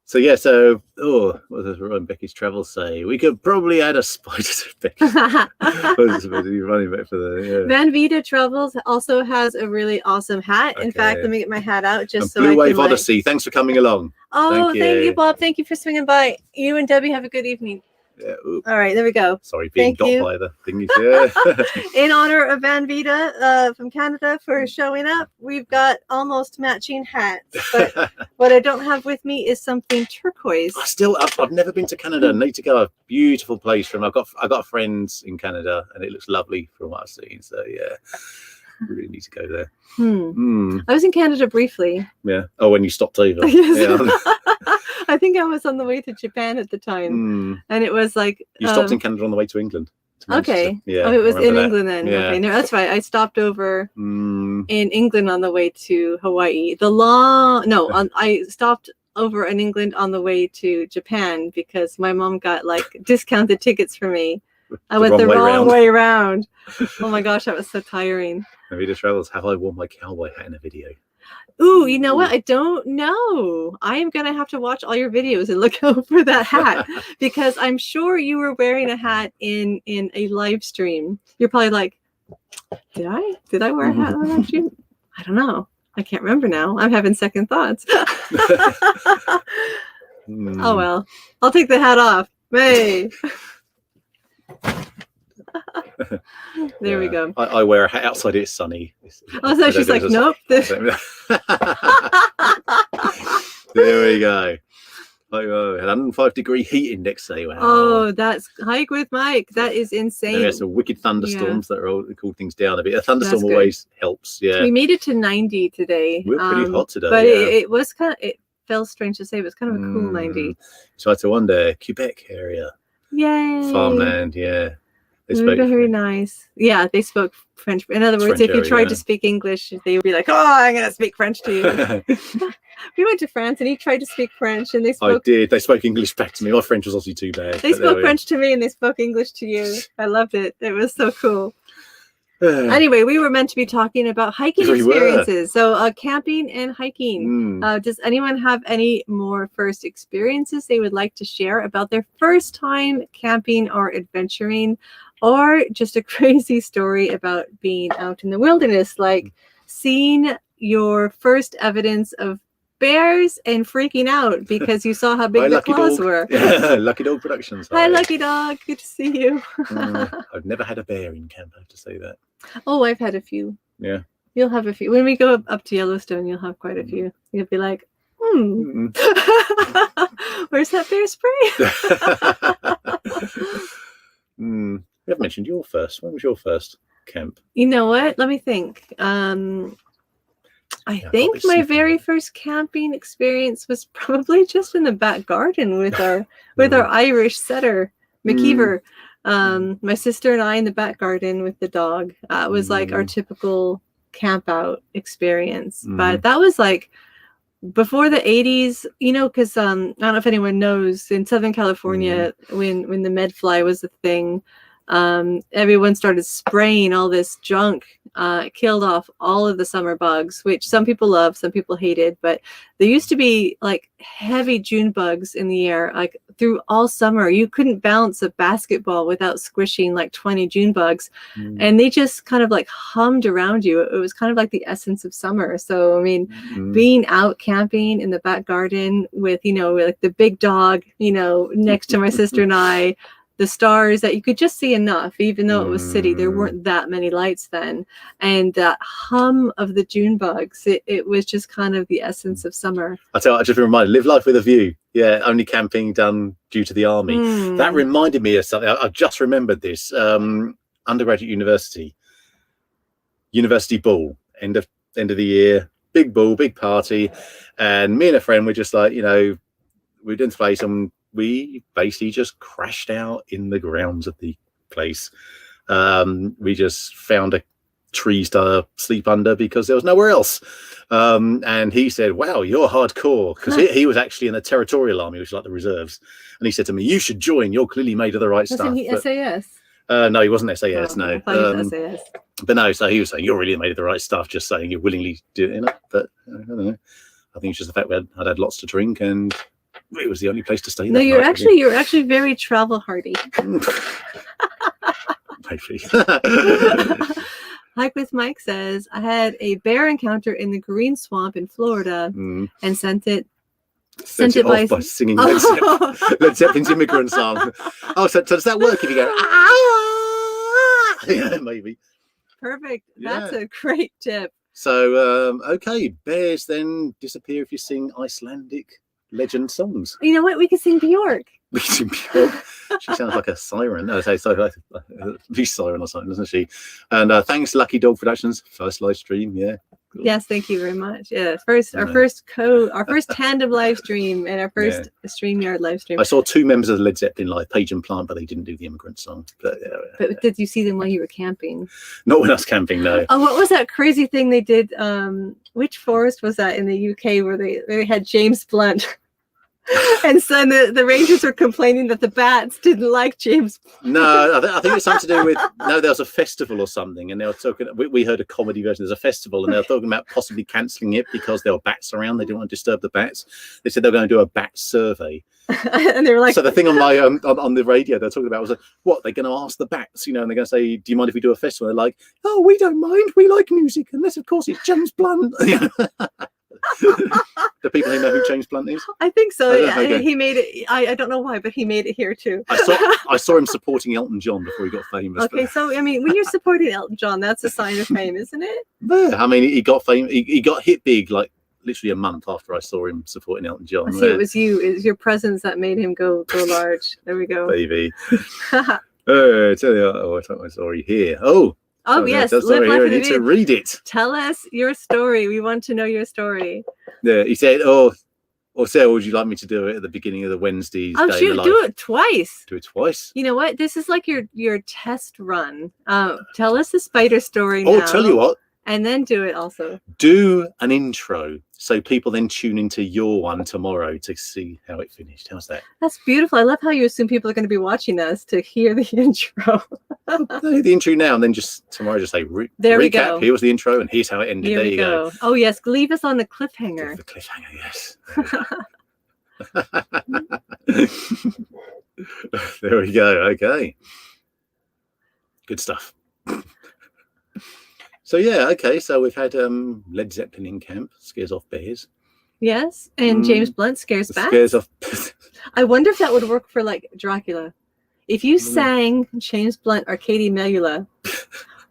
Speaker 1: So yeah, what does Rowan Becky's Travel say? We could probably add a spider to Becky. Running back for the
Speaker 2: Van Vita Travels also has a really awesome hat. In fact, let me get my hat out just so
Speaker 1: Blue
Speaker 2: I can
Speaker 1: Wave Odyssey. Thanks for coming along.
Speaker 2: Oh, thank you, Bob. Thank you for swinging by. You and Debbie have a good evening.
Speaker 1: Yeah,
Speaker 2: all right, there we go.
Speaker 1: Sorry, being got by the thingies. Yeah.
Speaker 2: In honor of Van Vita from Canada for showing up, we've got almost matching hats. But what I don't have with me is something turquoise.
Speaker 1: I've never been to Canada. Need to go. A beautiful place I've got friends in Canada, and it looks lovely from what I've seen. So yeah, really need to go there.
Speaker 2: I was in Canada briefly.
Speaker 1: Yeah. Oh, when you stopped over.
Speaker 2: Yes.
Speaker 1: Yeah.
Speaker 2: I think I was on the way to Japan at the time, and it was like
Speaker 1: you stopped in Canada on the way to England.
Speaker 2: Okay.
Speaker 1: Yeah.
Speaker 2: Oh, it was in England then.
Speaker 1: Yeah.
Speaker 2: Okay, no, that's right. I stopped over in England on the way to Hawaii. I stopped over in England on the way to Japan because my mom got like discounted tickets for me. I went the wrong way around. Oh my gosh, that was so tiring.
Speaker 1: Navita Travels, have I worn my cowboy hat in a video?
Speaker 2: Ooh, you know what? I don't know. I am going to have to watch all your videos and look out for that hat because I'm sure you were wearing a hat in a live stream. You're probably like, did I wear a hat on live stream? I don't know. I can't remember now. I'm having second thoughts. Oh, well. I'll take the hat off. Hey. There we go.
Speaker 1: I wear a hat outside. It's sunny.
Speaker 2: So she's like, nope.
Speaker 1: There we go. 105-degree heat index today. Wow.
Speaker 2: Oh, that's hike with Mike. That is insane.
Speaker 1: There's some wicked thunderstorms that are all cool things down a bit. A thunderstorm always helps. Yeah.
Speaker 2: We made it to 90 today.
Speaker 1: We're pretty hot today.
Speaker 2: But it was it felt strange to say, but it's kind of a cool 90.
Speaker 1: So I had to wonder, Quebec area.
Speaker 2: Yay.
Speaker 1: Farmland, yeah.
Speaker 2: They spoke very nice. Yeah, they spoke French. In other words, if you tried to speak English, they would be like, "Oh, I'm going to speak French to you." We went to France, and he tried to speak French, and they spoke.
Speaker 1: I did. They spoke English back to me. My French was obviously too bad.
Speaker 2: They spoke French to me, and they spoke English to you. I loved it. It was so cool. Anyway, we were meant to be talking about hiking experiences. So camping and hiking. Does anyone have any more first experiences they would like to share about their first time camping or adventuring, or just a crazy story about being out in the wilderness, like seeing your first evidence of bears and freaking out because you saw how big the claws were?
Speaker 1: Yeah, Lucky Dog Productions.
Speaker 2: Hi, Lucky Dog. Good to see you.
Speaker 1: I've never had a bear in camp, I have to say that.
Speaker 2: Oh, I've had a few.
Speaker 1: Yeah.
Speaker 2: You'll have a few. When we go up to Yellowstone, you'll have quite a few. You'll be like, where's that bear spray?
Speaker 1: You haven't mentioned your first. When was your first camp?
Speaker 2: You know what? Let me think. I think my very first camping experience was probably just in the back garden with our Irish setter, McKeever. My sister and I in the back garden with the dog. It was like our typical camp out experience. But that was like before the 80s, you know, because I don't know if anyone knows, in Southern California, when the medfly was a thing, everyone started spraying all this junk. It killed off all of the summer bugs, which some people loved, some people hated. But there used to be like heavy June bugs in the air, like through all summer. You couldn't bounce a basketball without squishing like 20 June bugs. And they just kind of like hummed around you. It was kind of like the essence of summer. So, I mean, being out camping in the back garden with, you know, like the big dog, you know, next to my sister and I, the stars that you could just see enough, even though it was city. There weren't that many lights then. And that hum of the June bugs, it was just kind of the essence of summer. I tell you, I just reminded, live life with a view. Yeah, only camping done due to the army. That reminded me of something. I just remembered this. Undergraduate university ball, end of the year, big ball, big party. And me and a friend were just like, you know, we didn't play some. We basically just crashed out in the grounds of the place. We just found a tree to sleep under because there was nowhere else. And he said, wow, you're hardcore. Because he was actually in the territorial army, which is like the reserves. And he said to me, you should join. You're clearly made of the right stuff. Wasn't he SAS?
Speaker 1: No, he wasn't SAS, no.
Speaker 2: I thought he was SAS.
Speaker 1: But no, so he was saying, you're really made of the right stuff, just saying you willingly do it. You know? But I don't know. I think it's just the fact I'd had lots to drink and it was the only place to stay.
Speaker 2: No, you're actually very travel hardy.
Speaker 1: Maybe.
Speaker 2: Hike with Mike says, I had a bear encounter in the Green Swamp in Florida and sent it by
Speaker 1: singing Led Zeppelin's Immigrant Song. Oh, so does that work if you go, yeah, maybe.
Speaker 2: Perfect. That's a great tip.
Speaker 1: So, okay, bears then disappear if you sing Icelandic legend songs.
Speaker 2: You know what? We could sing Bjork.
Speaker 1: We can sing Bjork. She sounds like a siren. No, sorry, siren or something, doesn't she? And thanks, Lucky Dog Productions, first live stream. Yeah. Cool.
Speaker 2: Yes, thank you very much. Yeah, our first tandem live stream and our first StreamYard live stream.
Speaker 1: I saw two members of Led Zeppelin live, Page and Plant, but they didn't do the Immigrant Song. But
Speaker 2: did you see them while you were camping?
Speaker 1: Not when I was camping, no.
Speaker 2: Oh, what was that crazy thing they did? Which forest was that in the UK where they had James Blunt? And so the Rangers were complaining that the bats didn't like James Blunt.
Speaker 1: No, I think it's something to do with, no, there was a festival or something, and they were talking, we heard a comedy version, there's a festival, and they were talking about possibly cancelling it because there were bats around, they didn't want to disturb the bats. They said they were going to do a bat survey.
Speaker 2: And they were like,
Speaker 1: so the thing on my on the radio they're talking about was like, what, they're going to ask the bats, you know, and they're going to say, do you mind if we do a festival? And they're like, oh, we don't mind, we like music, unless of course it's James Blunt. The people who know who James Blunt is?
Speaker 2: I think so. He made it. I don't know why, but he made it here too.
Speaker 1: I saw him supporting Elton John before he got famous.
Speaker 2: Okay, so I mean, when you're supporting Elton John, that's a sign of fame, isn't it?
Speaker 1: Yeah, I mean, he got fame. He got hit big like literally a month after I saw him supporting Elton John.
Speaker 2: See, it was you. It was your presence that made him go large. There we go.
Speaker 1: Baby. Tell you, I told my story here. Oh,
Speaker 2: yes.
Speaker 1: Sorry, here, I need to read it.
Speaker 2: Tell us your story. We want to know your story.
Speaker 1: Yeah, he said, Sarah, would you like me to do it at the beginning of the Wednesday's
Speaker 2: day? Shoot, do it twice.
Speaker 1: Do it twice?
Speaker 2: You know what? This is like your test run. Tell us the spider story now.
Speaker 1: Oh, tell you what.
Speaker 2: And then do it also.
Speaker 1: Do an intro so people then tune into your one tomorrow to see how it finished. How's that?
Speaker 2: That's beautiful. I love how you assume people are going to be watching us to hear the intro.
Speaker 1: The intro now and then just tomorrow just say
Speaker 2: there we
Speaker 1: recap.
Speaker 2: Go.
Speaker 1: Here was the intro and here's how it ended.
Speaker 2: There you go. Oh yes, leave us on the cliffhanger.
Speaker 1: The cliffhanger, yes. There we go. Okay. Good stuff. So yeah, okay. So we've had Led Zeppelin in camp, scares off bears.
Speaker 2: Yes, and James Blunt scares bats.
Speaker 1: Scares off.
Speaker 2: I wonder if that would work for like Dracula. If you sang James Blunt or Katie Melula,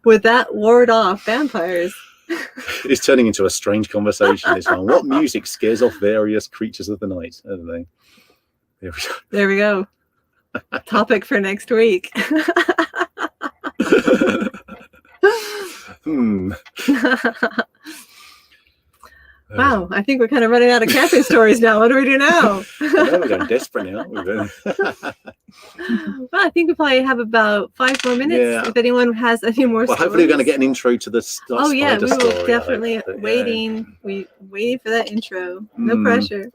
Speaker 2: Would that ward off vampires?
Speaker 1: It's turning into a strange conversation this one. What music scares off various creatures of the night? I don't know.
Speaker 2: There we go. Topic for next week. Wow, I think we're kind of running out of camping stories now. What do we do now?
Speaker 1: We're going desperate now.
Speaker 2: Well, I think we probably have about 5 more minutes.
Speaker 1: Yeah.
Speaker 2: If anyone has any more stories.
Speaker 1: Hopefully we're going to get an intro to the
Speaker 2: Oh yeah, we will
Speaker 1: story,
Speaker 2: definitely waiting for that intro. No pressure.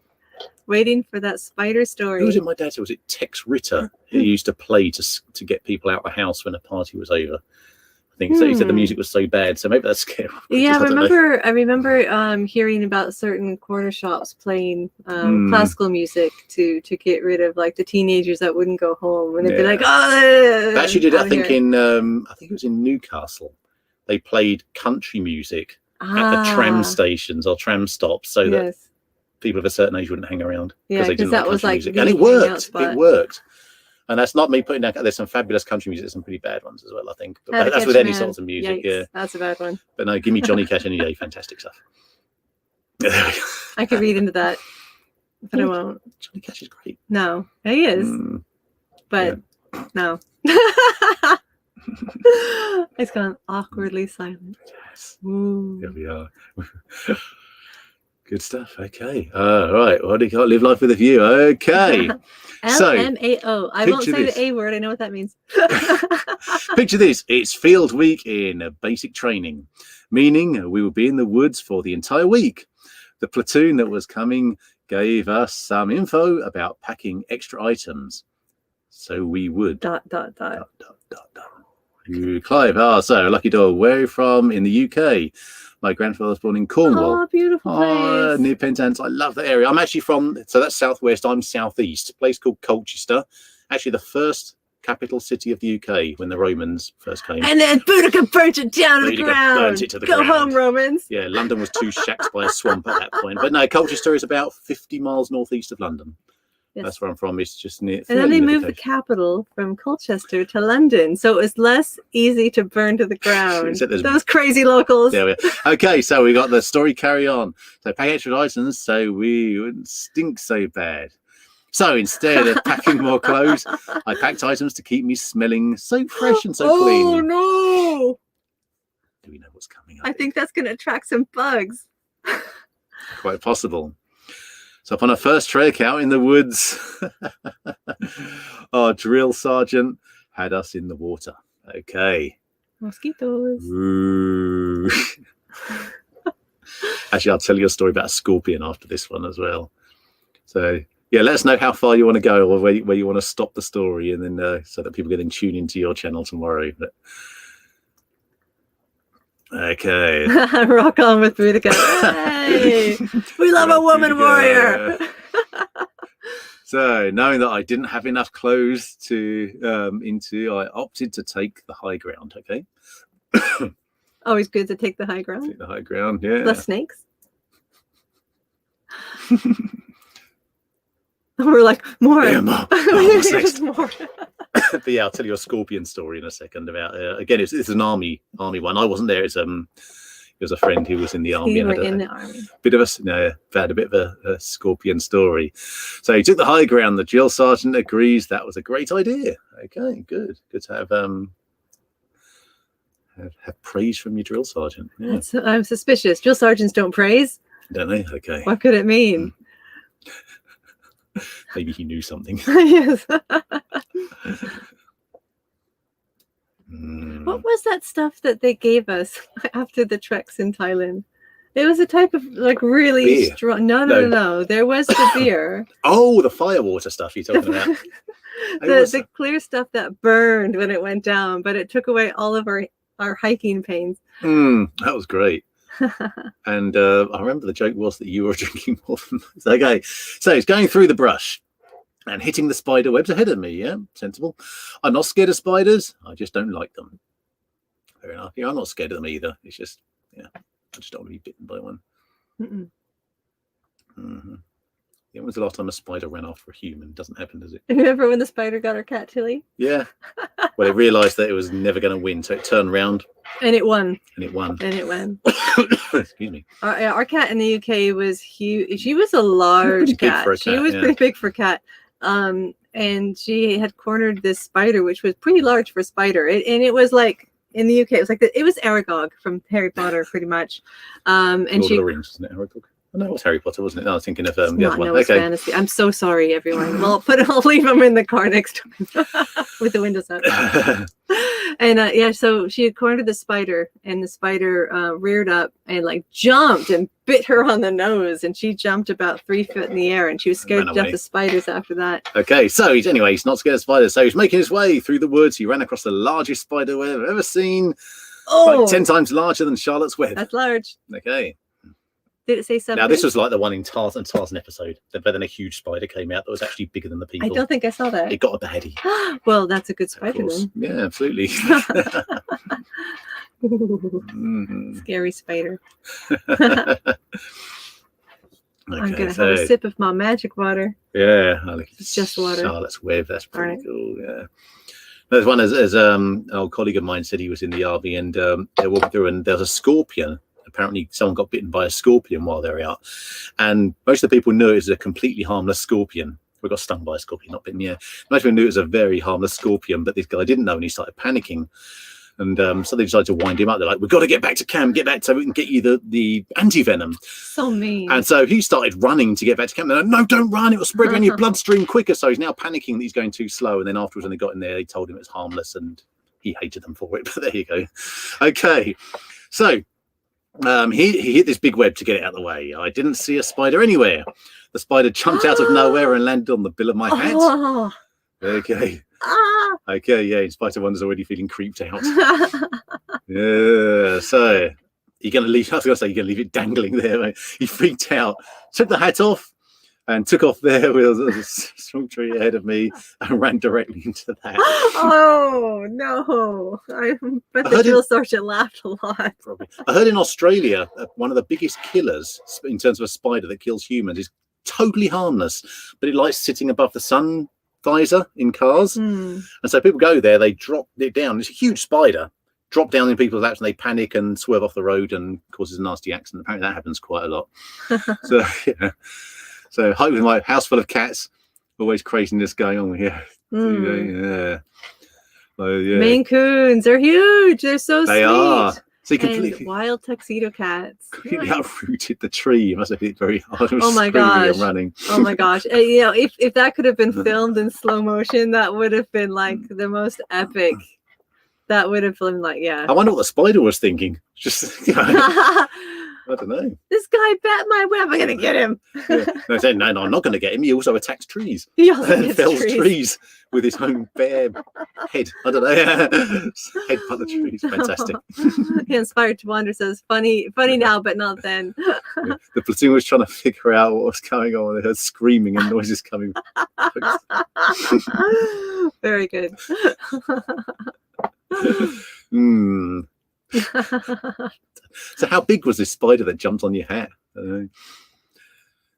Speaker 2: Waiting for that spider story.
Speaker 1: Who was it? My dad said, was it Tex Ritter? He used to play to get people out of the house when a party was over. I think so. He said the music was so bad, so maybe that's scary.
Speaker 2: Yeah, I remember hearing about certain corner shops playing classical music to get rid of like the teenagers that wouldn't go home, and they'd be like, "Oh."
Speaker 1: They actually did. I think it was in Newcastle. They played country music at the tram stations or tram stops, so that people of a certain age wouldn't hang around because they didn't like country music, and it worked. It worked. And that's not me putting down. There's some fabulous country music, some pretty bad ones as well, I think. But that's with any sorts of music.
Speaker 2: Yikes, yeah, that's a bad one.
Speaker 1: But no, give me Johnny Cash any day. Fantastic stuff.
Speaker 2: I could read into that, but I won't.
Speaker 1: Johnny Cash is great.
Speaker 2: No, he is, but no. It's gone awkwardly silent.
Speaker 1: Yes.
Speaker 2: Ooh.
Speaker 1: Here we are. Good stuff. Okay. Right. What do you call it? Live life with a view? Okay.
Speaker 2: LMAO. I won't say the A word. I know what that means.
Speaker 1: Picture this. It's field week in basic training, meaning we will be in the woods for the entire week. The platoon that was coming gave us some info about packing extra items. So we would... ... You, Clive. So, lucky dog. Where are you from? In the UK. My grandfather was born in Cornwall.
Speaker 2: Oh, beautiful place.
Speaker 1: Near Penzance. I love that area. I'm actually from, so that's southwest. I'm southeast. A place called Colchester. Actually, the first capital city of the UK when the Romans first came.
Speaker 2: And then Boudica burnt it down to the ground.
Speaker 1: Burnt it to the
Speaker 2: ground. Go home, Romans.
Speaker 1: Yeah, London was 2 shacks by a swamp at that point. But no, Colchester is about 50 miles northeast of London. Yes. That's where I'm from. It's just near.
Speaker 2: And then they moved the capital from Colchester to London, so it was less easy to burn to the ground. Those crazy locals.
Speaker 1: There we are. Okay, so we got the story carry on. So pack extra items so we wouldn't stink so bad. So instead of packing more clothes, I packed items to keep me smelling so fresh and so clean.
Speaker 2: Oh no!
Speaker 1: Do we know what's coming up?
Speaker 2: I think that's going to attract some bugs.
Speaker 1: Quite possible. So upon our first trek out in the woods, our drill sergeant had us in the water. Okay.
Speaker 2: Mosquitoes.
Speaker 1: Ooh. Actually, I'll tell you a story about a scorpion after this one as well. So, yeah, let us know how far you want to go or where you want to stop the story, and then so that people can then tune into your channel tomorrow. But... Okay.
Speaker 2: Rock on with Boudica. Hey, we love a woman warrior.
Speaker 1: So, knowing that I didn't have enough clothes to I opted to take the high ground. Okay.
Speaker 2: Always good to take the high ground.
Speaker 1: Take the high ground, yeah.
Speaker 2: Less snakes. We're like, more.
Speaker 1: Yeah, more. What's next?
Speaker 2: More.
Speaker 1: But yeah, I'll tell you a scorpion story in a second about. Again, it's an army one. I wasn't there. It was a friend who was in the army.
Speaker 2: You were in the army.
Speaker 1: Had a bit of a scorpion story. So he took the high ground. The drill sergeant agrees that was a great idea. Okay, good to have praise from your drill sergeant. Yeah.
Speaker 2: I'm suspicious. Drill sergeants don't praise.
Speaker 1: Don't they? Okay.
Speaker 2: What could it mean?
Speaker 1: Maybe he knew something.
Speaker 2: Yes. What was that stuff that they gave us after the treks in Thailand? It was a type of like really
Speaker 1: beer.
Speaker 2: Strong. No. There was the beer.
Speaker 1: Oh, the firewater stuff you're talking about.
Speaker 2: the clear stuff that burned when it went down, but it took away all of our hiking pains.
Speaker 1: That was great. And I remember the joke was that you were drinking more than most. Okay, so it's going through the brush and hitting the spider webs ahead of me. Yeah, sensible. I'm not scared of spiders. I just don't like them. Fair enough. Yeah, I'm not scared of them either. It's just, I just don't want to be bitten by one. When was the last time a spider ran after a human? Doesn't happen, does it?
Speaker 2: Remember when the spider got our cat Tilly?
Speaker 1: Yeah. Well, it realised that it was never going to win, so it turned round.
Speaker 2: And it won.
Speaker 1: And it won.
Speaker 2: And it won.
Speaker 1: Excuse me.
Speaker 2: Our cat in the UK was huge. She was a large cat. She was pretty big for a cat. And she had cornered this spider, which was pretty large for a spider. And it was like, in the UK, it was like it was Aragog from Harry Potter, pretty much. And
Speaker 1: Lord
Speaker 2: she.
Speaker 1: of the Rings, isn't it, Aragog? Oh, no, it was Harry Potter, wasn't it? No, I was thinking of the other one.
Speaker 2: No, it's fantasy. I'm so sorry, everyone. Well, I'll leave them in the car next time with the windows up. And so she had cornered the spider, and the spider reared up and like jumped and bit her on the nose, and she jumped about 3 foot in the air, and she was scared to death of spiders after that.
Speaker 1: Okay, so he's not scared of spiders. So he's making his way through the woods. He ran across the largest spider web I've ever seen.
Speaker 2: Oh,
Speaker 1: like 10 times larger than Charlotte's web.
Speaker 2: That's large.
Speaker 1: Okay.
Speaker 2: Did it say something?
Speaker 1: Now, this was like the one in Tarzan episode. But then a huge spider came out that was actually bigger than the people.
Speaker 2: I don't think I saw that.
Speaker 1: It got a baddie.
Speaker 2: Well, that's a good spider then.
Speaker 1: Yeah, absolutely.
Speaker 2: Scary spider.
Speaker 1: Okay,
Speaker 2: I'm going to have a sip of my magic water.
Speaker 1: Yeah.
Speaker 2: It's just water.
Speaker 1: Charlotte's web. That's pretty cool. Yeah. There's one, as an old colleague of mine said, he was in the RV and they're walking through and there's a scorpion. Apparently someone got bitten by a scorpion while they were out, and most of the people knew it was a completely harmless scorpion. We got stung by a scorpion, not bitten. Yeah, most people knew it was a very harmless scorpion, but this guy didn't know, and he started panicking. And so they decided to wind him up. They're like, "We've got to get back to camp, get back so we can get you the anti-venom."
Speaker 2: So mean.
Speaker 1: And so he started running to get back to camp. They're like, "No, don't run! It will spread around your bloodstream quicker." So he's now panicking that he's going too slow. And then afterwards, when they got in there, they told him it's harmless, and he hated them for it. But there you go. Okay, so. He hit this big web to get it out of the way. I didn't see a spider anywhere. The spider jumped out of nowhere and landed on the bill of my hat.
Speaker 2: Oh.
Speaker 1: Okay. Okay, yeah, in spite of one's already feeling creeped out. Yeah, so you're going to leave, I was going to say, you're going to leave it dangling there, mate. He freaked out, took the hat off, and took off there with a strong tree ahead of me and ran directly into that.
Speaker 2: Oh, no. I bet the drill sergeant laughed a lot.
Speaker 1: Probably. I heard in Australia, one of the biggest killers in terms of a spider that kills humans is totally harmless, but it likes sitting above the sun visor in cars. And so people go there, they drop it down. It's a huge spider. Drop down in people's laps and they panic and swerve off the road and causes a nasty accident. Apparently that happens quite a lot. So, yeah. So, hopefully, my house full of cats, always craziness going on here. Yeah. So, yeah.
Speaker 2: Maine Coons, they're huge. They're so sweet.
Speaker 1: They are. So
Speaker 2: and wild tuxedo cats.
Speaker 1: Completely uprooted the tree. You must have hit very hard.
Speaker 2: Oh my gosh.
Speaker 1: Running.
Speaker 2: Oh my gosh. If that could have been filmed in slow motion, that would have been like the most epic. That would have been like, yeah.
Speaker 1: I wonder what the spider was thinking. Just, I don't know.
Speaker 2: This guy bet my web. I'm going to get him.
Speaker 1: Yeah. No, I said, no, I'm not going to get him. He also attacks trees.
Speaker 2: He also
Speaker 1: and fells trees with his own bare head. I don't know. Head by the trees. Fantastic.
Speaker 2: Inspired to Wander says, funny now, but not then.
Speaker 1: Yeah. The platoon was trying to figure out what was going on. They heard screaming and noises coming.
Speaker 2: Very good.
Speaker 1: So how big was this spider that jumped on your hat?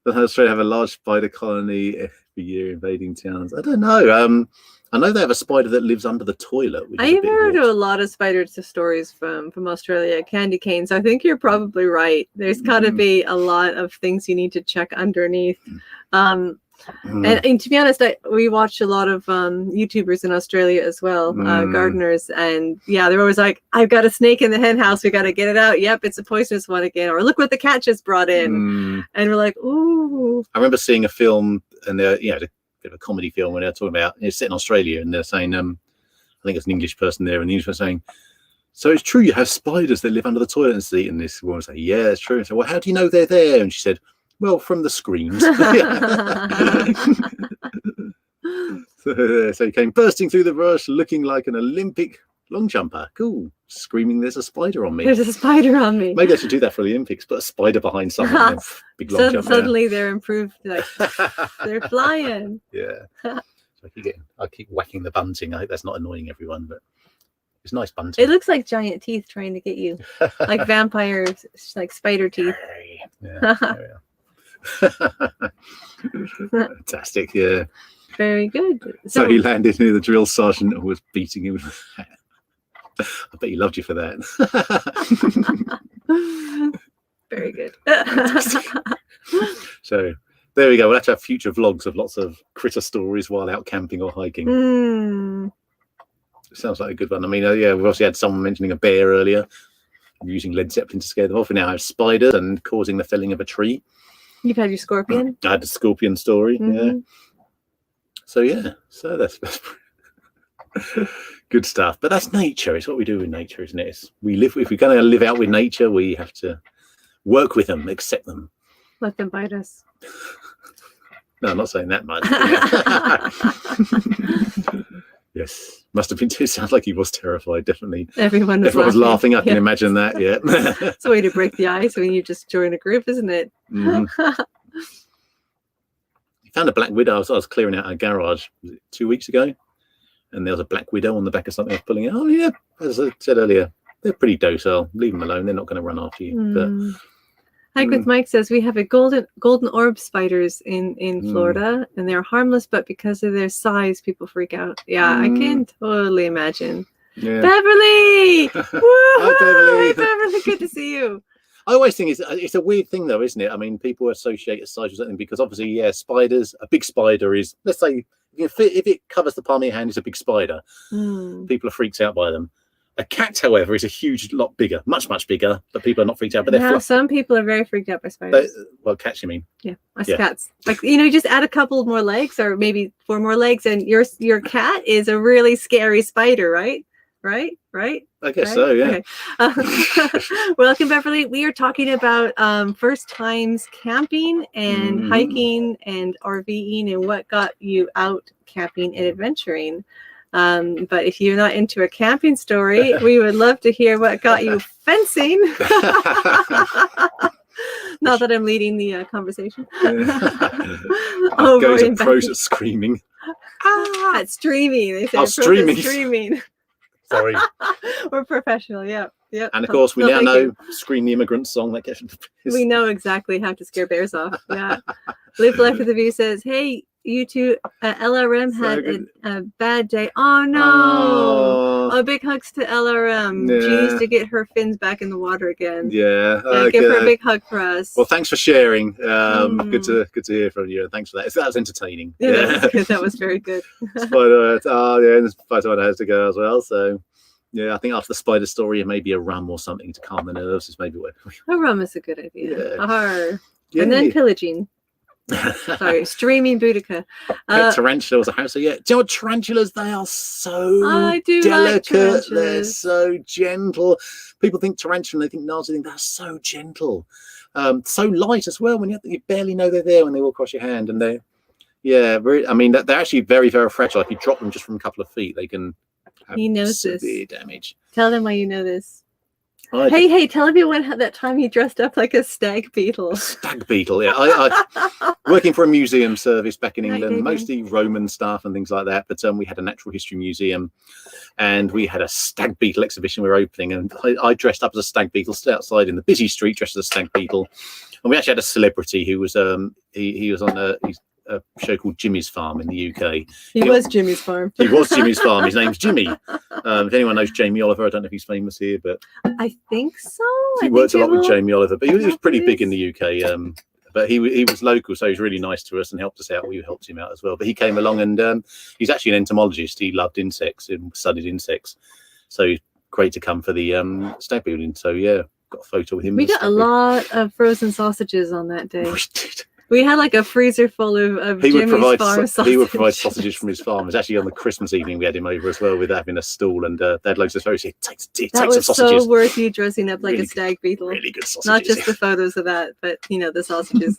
Speaker 1: Australia have a large spider colony every year invading towns. I don't know. I know they have a spider that lives under the toilet.
Speaker 2: I've heard a lot of spider stories from Australia, candy canes. I think you're probably right. There's got to be a lot of things you need to check underneath. And to be honest, we watch a lot of YouTubers in Australia as well, gardeners, and yeah, they're always like, "I've got a snake in the hen house. We got to get it out." Yep, it's a poisonous one again. Or look what the cat just brought in, and we're like, "Ooh." I
Speaker 1: remember seeing a film, and a bit of a comedy film, when they're talking about it's set in Australia, and they're saying, I think it's an English person there, and the English person saying, "So it's true you have spiders that live under the toilet seat?" And this woman was like, "Yeah, it's true." I said, "Well, how do you know they're there?" And she said, "Well, from the screams." So he came bursting through the brush looking like an Olympic long jumper. Cool. Screaming, "There's a spider on me."
Speaker 2: There's a spider on me.
Speaker 1: Maybe I should do that for the Olympics. Put a spider behind someone. Big long jumper.
Speaker 2: Suddenly they're improved. Like, they're flying.
Speaker 1: Yeah. So I keep whacking the bunting. I hope that's not annoying everyone, but it's nice bunting.
Speaker 2: It looks like giant teeth trying to get you. Like vampires, like spider teeth.
Speaker 1: Yeah. Fantastic, yeah.
Speaker 2: Very good.
Speaker 1: So he landed near the drill sergeant who was beating him. I bet he loved you for that.
Speaker 2: Very good.
Speaker 1: So there we go. We'll have to have future vlogs of lots of critter stories while out camping or hiking. Sounds like a good one. I mean, yeah, we've also had someone mentioning a bear earlier, using Led Zeppelin to scare them off. We now have spiders and causing the felling of a tree.
Speaker 2: You've had your scorpion?
Speaker 1: I had the scorpion story, yeah. So yeah, so that's good stuff. But that's nature. It's what we do with nature, isn't it? If we're going to live out with nature, we have to work with them, accept them.
Speaker 2: Let them bite us.
Speaker 1: No, I'm not saying that much. Yes, must have been too. Sounds like he was terrified. Definitely, everyone was laughing. I can imagine that. Yeah,
Speaker 2: it's a way to break the ice when you just join a group, isn't it?
Speaker 1: Found a black widow. I was clearing out our garage 2 weeks ago, and there was a black widow on the back of something I was pulling out. Oh yeah, as I said earlier, they're pretty docile. Leave them alone. They're not going to run after you. But
Speaker 2: Hike with Mike says we have a golden orb spiders in Florida, and they're harmless, but because of their size, people freak out. Yeah, I can totally imagine. Yeah. Beverly! Hi, Beverly. Hey, Beverly, good to see you.
Speaker 1: I always think it's a weird thing, though, isn't it? I mean, people associate a size with something because obviously, yeah, spiders. A big spider is, let's say, if it covers the palm of your hand, it's a big spider. People are freaked out by them. A cat, however, is a huge lot bigger, much bigger, but people are not freaked out. But they're
Speaker 2: some people are very freaked out by spiders.
Speaker 1: Well, cats, you mean?
Speaker 2: Yeah, cats. Like you just add a couple more legs, or maybe 4 more legs, and your cat is a really scary spider, right? Right?
Speaker 1: I guess so, yeah.
Speaker 2: Okay. Welcome, Beverly. We are talking about first times camping and hiking and RVing and what got you out camping and adventuring. But if you're not into a camping story, we would love to hear what got you fencing. Not that I'm leading the conversation.
Speaker 1: Goes a pros at screaming.
Speaker 2: At streaming. They say streaming.
Speaker 1: Sorry.
Speaker 2: We're professional, yeah.
Speaker 1: And of course, we now know Scream the Immigrant song. That gets
Speaker 2: we know exactly how to scare bears off. Yeah. Live Life with a View says, hey, you two, LRM had a bad day. Oh, no. Oh, big hugs to LRM. Yeah. She needs to get her fins back in the water again.
Speaker 1: Yeah.
Speaker 2: Give her a big hug for us.
Speaker 1: Well, thanks for sharing. Good to hear from you. Thanks for that. That was entertaining.
Speaker 2: Yeah. That was very good.
Speaker 1: Spider has to go as well. So, yeah, I think after the spider story, maybe a rum or something to calm the nerves is maybe what.
Speaker 2: A rum is a good idea. Yeah. And then pillaging. Sorry, streaming Boudica.
Speaker 1: Tarantulas, a house. So, yeah, do you know what tarantulas? They are so delicate.
Speaker 2: Like
Speaker 1: they're so gentle. People think tarantula, they think nasty. They think they're so gentle, so light as well. When you barely know they're there when they walk across your hand, and they're I mean, they're actually very, very fragile. If you drop them just from a couple of feet, they can have severe damage.
Speaker 2: Tell them why you know this. Hey, tell everyone that time you dressed up like a stag beetle.
Speaker 1: Stag beetle, yeah. I working for a museum service back in England, mostly Roman stuff and things like that. But we had a natural history museum, and we had a stag beetle exhibition we were opening, and I dressed up as a stag beetle, stood outside in the busy street dressed as a stag beetle. And we actually had a celebrity who was he was on a show called Jimmy's Farm in the UK.
Speaker 2: He was Jimmy's Farm.
Speaker 1: He was Jimmy's Farm. His name's Jimmy. If anyone knows Jamie Oliver, I don't know if he's famous here, but
Speaker 2: I think so.
Speaker 1: He worked a lot with Jamie Oliver, but he was pretty big in the UK. But he was local, so he was really nice to us and helped us out. We helped him out as well. But he came along, and he's actually an entomologist. He loved insects and studied insects, so he's great to come for the stag building. So yeah, got a photo with him.
Speaker 2: We got a lot of frozen sausages on that day.
Speaker 1: We did.
Speaker 2: We had like a freezer full of Jimmy's farm sausages.
Speaker 1: He would provide sausages from his farm. It was actually on the Christmas evening we had him over as well with having a stall, and they had loads of sausages. Take some sausages. That was
Speaker 2: so worth you dressing up like a stag beetle.
Speaker 1: Really good sausages.
Speaker 2: Not just the photos of that, but the sausages.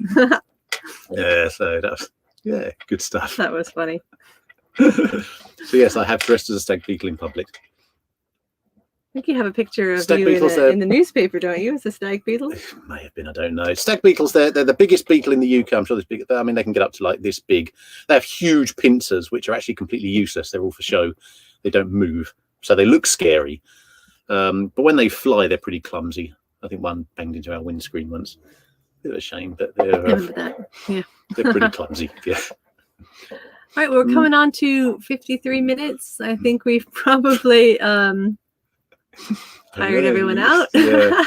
Speaker 1: Yeah, so that was good stuff.
Speaker 2: That was funny.
Speaker 1: So yes, I have dressed as a stag beetle in public.
Speaker 2: I think you have a picture of you in the newspaper, don't you? As a stag beetle?
Speaker 1: It may have been, I don't know. Stag beetles, they're the biggest beetle in the UK. I'm sure there's big. I mean, they can get up to like this big. They have huge pincers, which are actually completely useless. They're all for show. They don't move, so they look scary. But when they fly, they're pretty clumsy. I think one banged into our windscreen once. bit of a shame, but
Speaker 2: I remember that. Yeah.
Speaker 1: they're pretty clumsy. Yeah.
Speaker 2: All right, we're coming on to 53 minutes. I think we've probably tired everyone out.
Speaker 1: Yeah.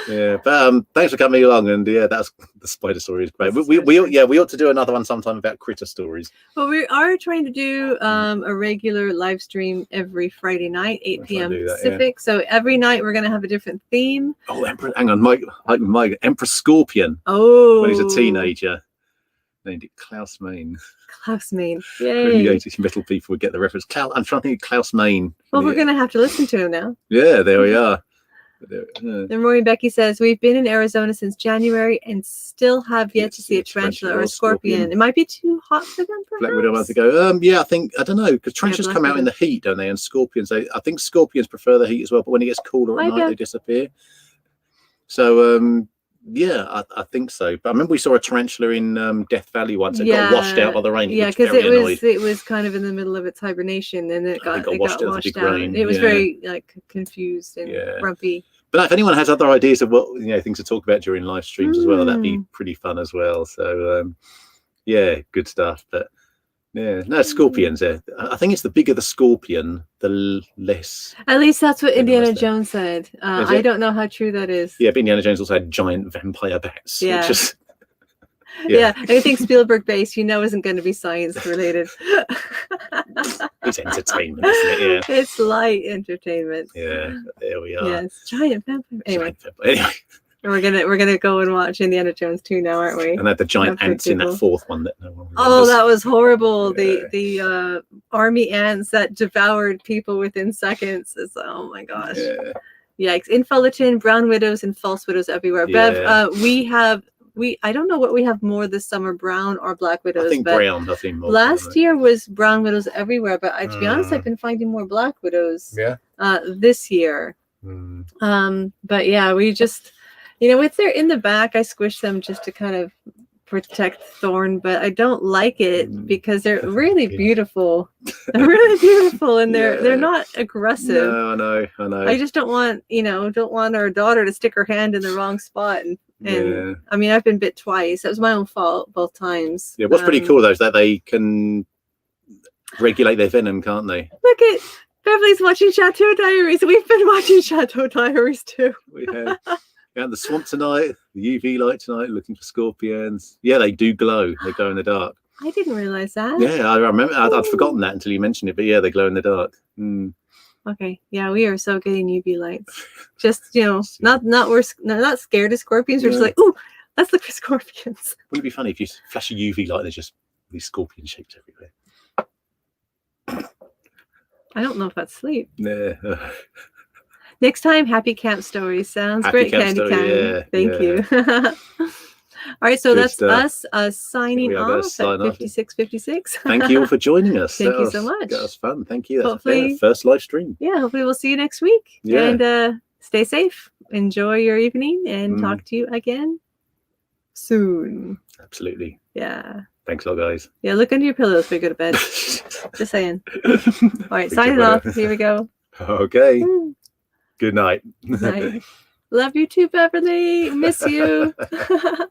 Speaker 1: Yeah, but thanks for coming along, and yeah, that's the spider story is great. We ought to do another one sometime about critter stories.
Speaker 2: Well, we are trying to do a regular live stream every Friday night, 8 p.m. Pacific. Yeah. So every night we're going to have a different theme.
Speaker 1: Oh, hang on, Mike, Emperor Scorpion.
Speaker 2: Oh,
Speaker 1: when he's a teenager, named it Klaus Main.
Speaker 2: Klaus Main. Yay.
Speaker 1: Really 80s metal people would get the reference. I'm trying to think of Klaus Main.
Speaker 2: Well, we're going to have to listen to him now.
Speaker 1: Yeah, there we are.
Speaker 2: And Rory Becky says, we've been in Arizona since January and still have yet to see a tarantula or a scorpion. It might be too hot for them, perhaps?
Speaker 1: Black Widow months ago. Yeah, I don't know, because tarantulas come out in the heat, don't they? And scorpions, I think scorpions prefer the heat as well, but when it gets cooler at night, they disappear. So, yeah, I think so. But I remember we saw a tarantula in Death Valley once. It got washed out by the rain.
Speaker 2: Yeah, because it was kind of in the middle of its hibernation, and it got washed out. It was very confused and grumpy.
Speaker 1: But if anyone has other ideas of what things to talk about during live streams as well, that'd be pretty fun as well. So yeah, good stuff. But yeah, no, scorpions. I think it's the bigger the scorpion, the less.
Speaker 2: At least that's what Indiana Jones said. I don't know how true that is.
Speaker 1: Yeah, but Indiana Jones also had giant vampire bats.
Speaker 2: Yeah. Yeah, anything Spielberg based, isn't going to be science related.
Speaker 1: It's entertainment, isn't it? Yeah.
Speaker 2: It's light entertainment.
Speaker 1: Yeah, there we are.
Speaker 2: Yes, giant vampire. Anyway.
Speaker 1: Anyway.
Speaker 2: We're gonna go and watch Indiana Jones 2 now, aren't we?
Speaker 1: And had the giant ants in that fourth one that no one remembers.
Speaker 2: Oh, that was horrible. Yeah. The army ants that devoured people within seconds. Oh my gosh. Yeah. Yikes. In Fullerton, brown widows and false widows everywhere. Yeah. Bev, I don't know what we have more this summer, brown or black widows.
Speaker 1: I think brown. I think more.
Speaker 2: Last year was brown widows everywhere, but to be honest, I've been finding more black widows.
Speaker 1: Yeah.
Speaker 2: This year. But yeah, we just, if they're in the back, I squish them just to kind of protect thorn, but I don't like it because they're really beautiful. They're really beautiful, and they're not aggressive.
Speaker 1: No, I know.
Speaker 2: I just don't want our daughter to stick her hand in the wrong spot and I mean, I've been bit twice. That was my own fault both times.
Speaker 1: Yeah, what's pretty cool though is that they can regulate their venom, can't they?
Speaker 2: Look at Beverly's watching Chateau Diaries. We've been watching Chateau Diaries too.
Speaker 1: We have. Out in the swamp tonight, the UV light tonight, looking for scorpions. Yeah, they do glow. They glow in the dark.
Speaker 2: I didn't realize that.
Speaker 1: Yeah, I remember. I'd forgotten that until you mentioned it. But yeah, they glow in the dark.
Speaker 2: Okay, yeah, we are so getting UV lights. Just not scared of scorpions. We're just like, ooh, let's look for scorpions.
Speaker 1: Wouldn't it be funny if you flash a UV light? There's just these scorpion shapes everywhere.
Speaker 2: I don't know if that's sleep.
Speaker 1: Yeah.
Speaker 2: Next time, happy camp stories. Sounds great, Candy Cam. Yeah, Thank you. All right, so that's us signing off at 56:56.
Speaker 1: Thank you all for joining us.
Speaker 2: Thank you so much.
Speaker 1: That was fun. Thank you. Hopefully, first live stream.
Speaker 2: Yeah, hopefully we'll see you next week. Yeah. And stay safe. Enjoy your evening, and talk to you again soon.
Speaker 1: Absolutely.
Speaker 2: Yeah.
Speaker 1: Thanks a lot, guys.
Speaker 2: Yeah, look under your pillows before you go to bed. Just saying. All right, signing off. Here we go.
Speaker 1: Okay. Good night.
Speaker 2: Night. Love you too, Beverly. Miss you.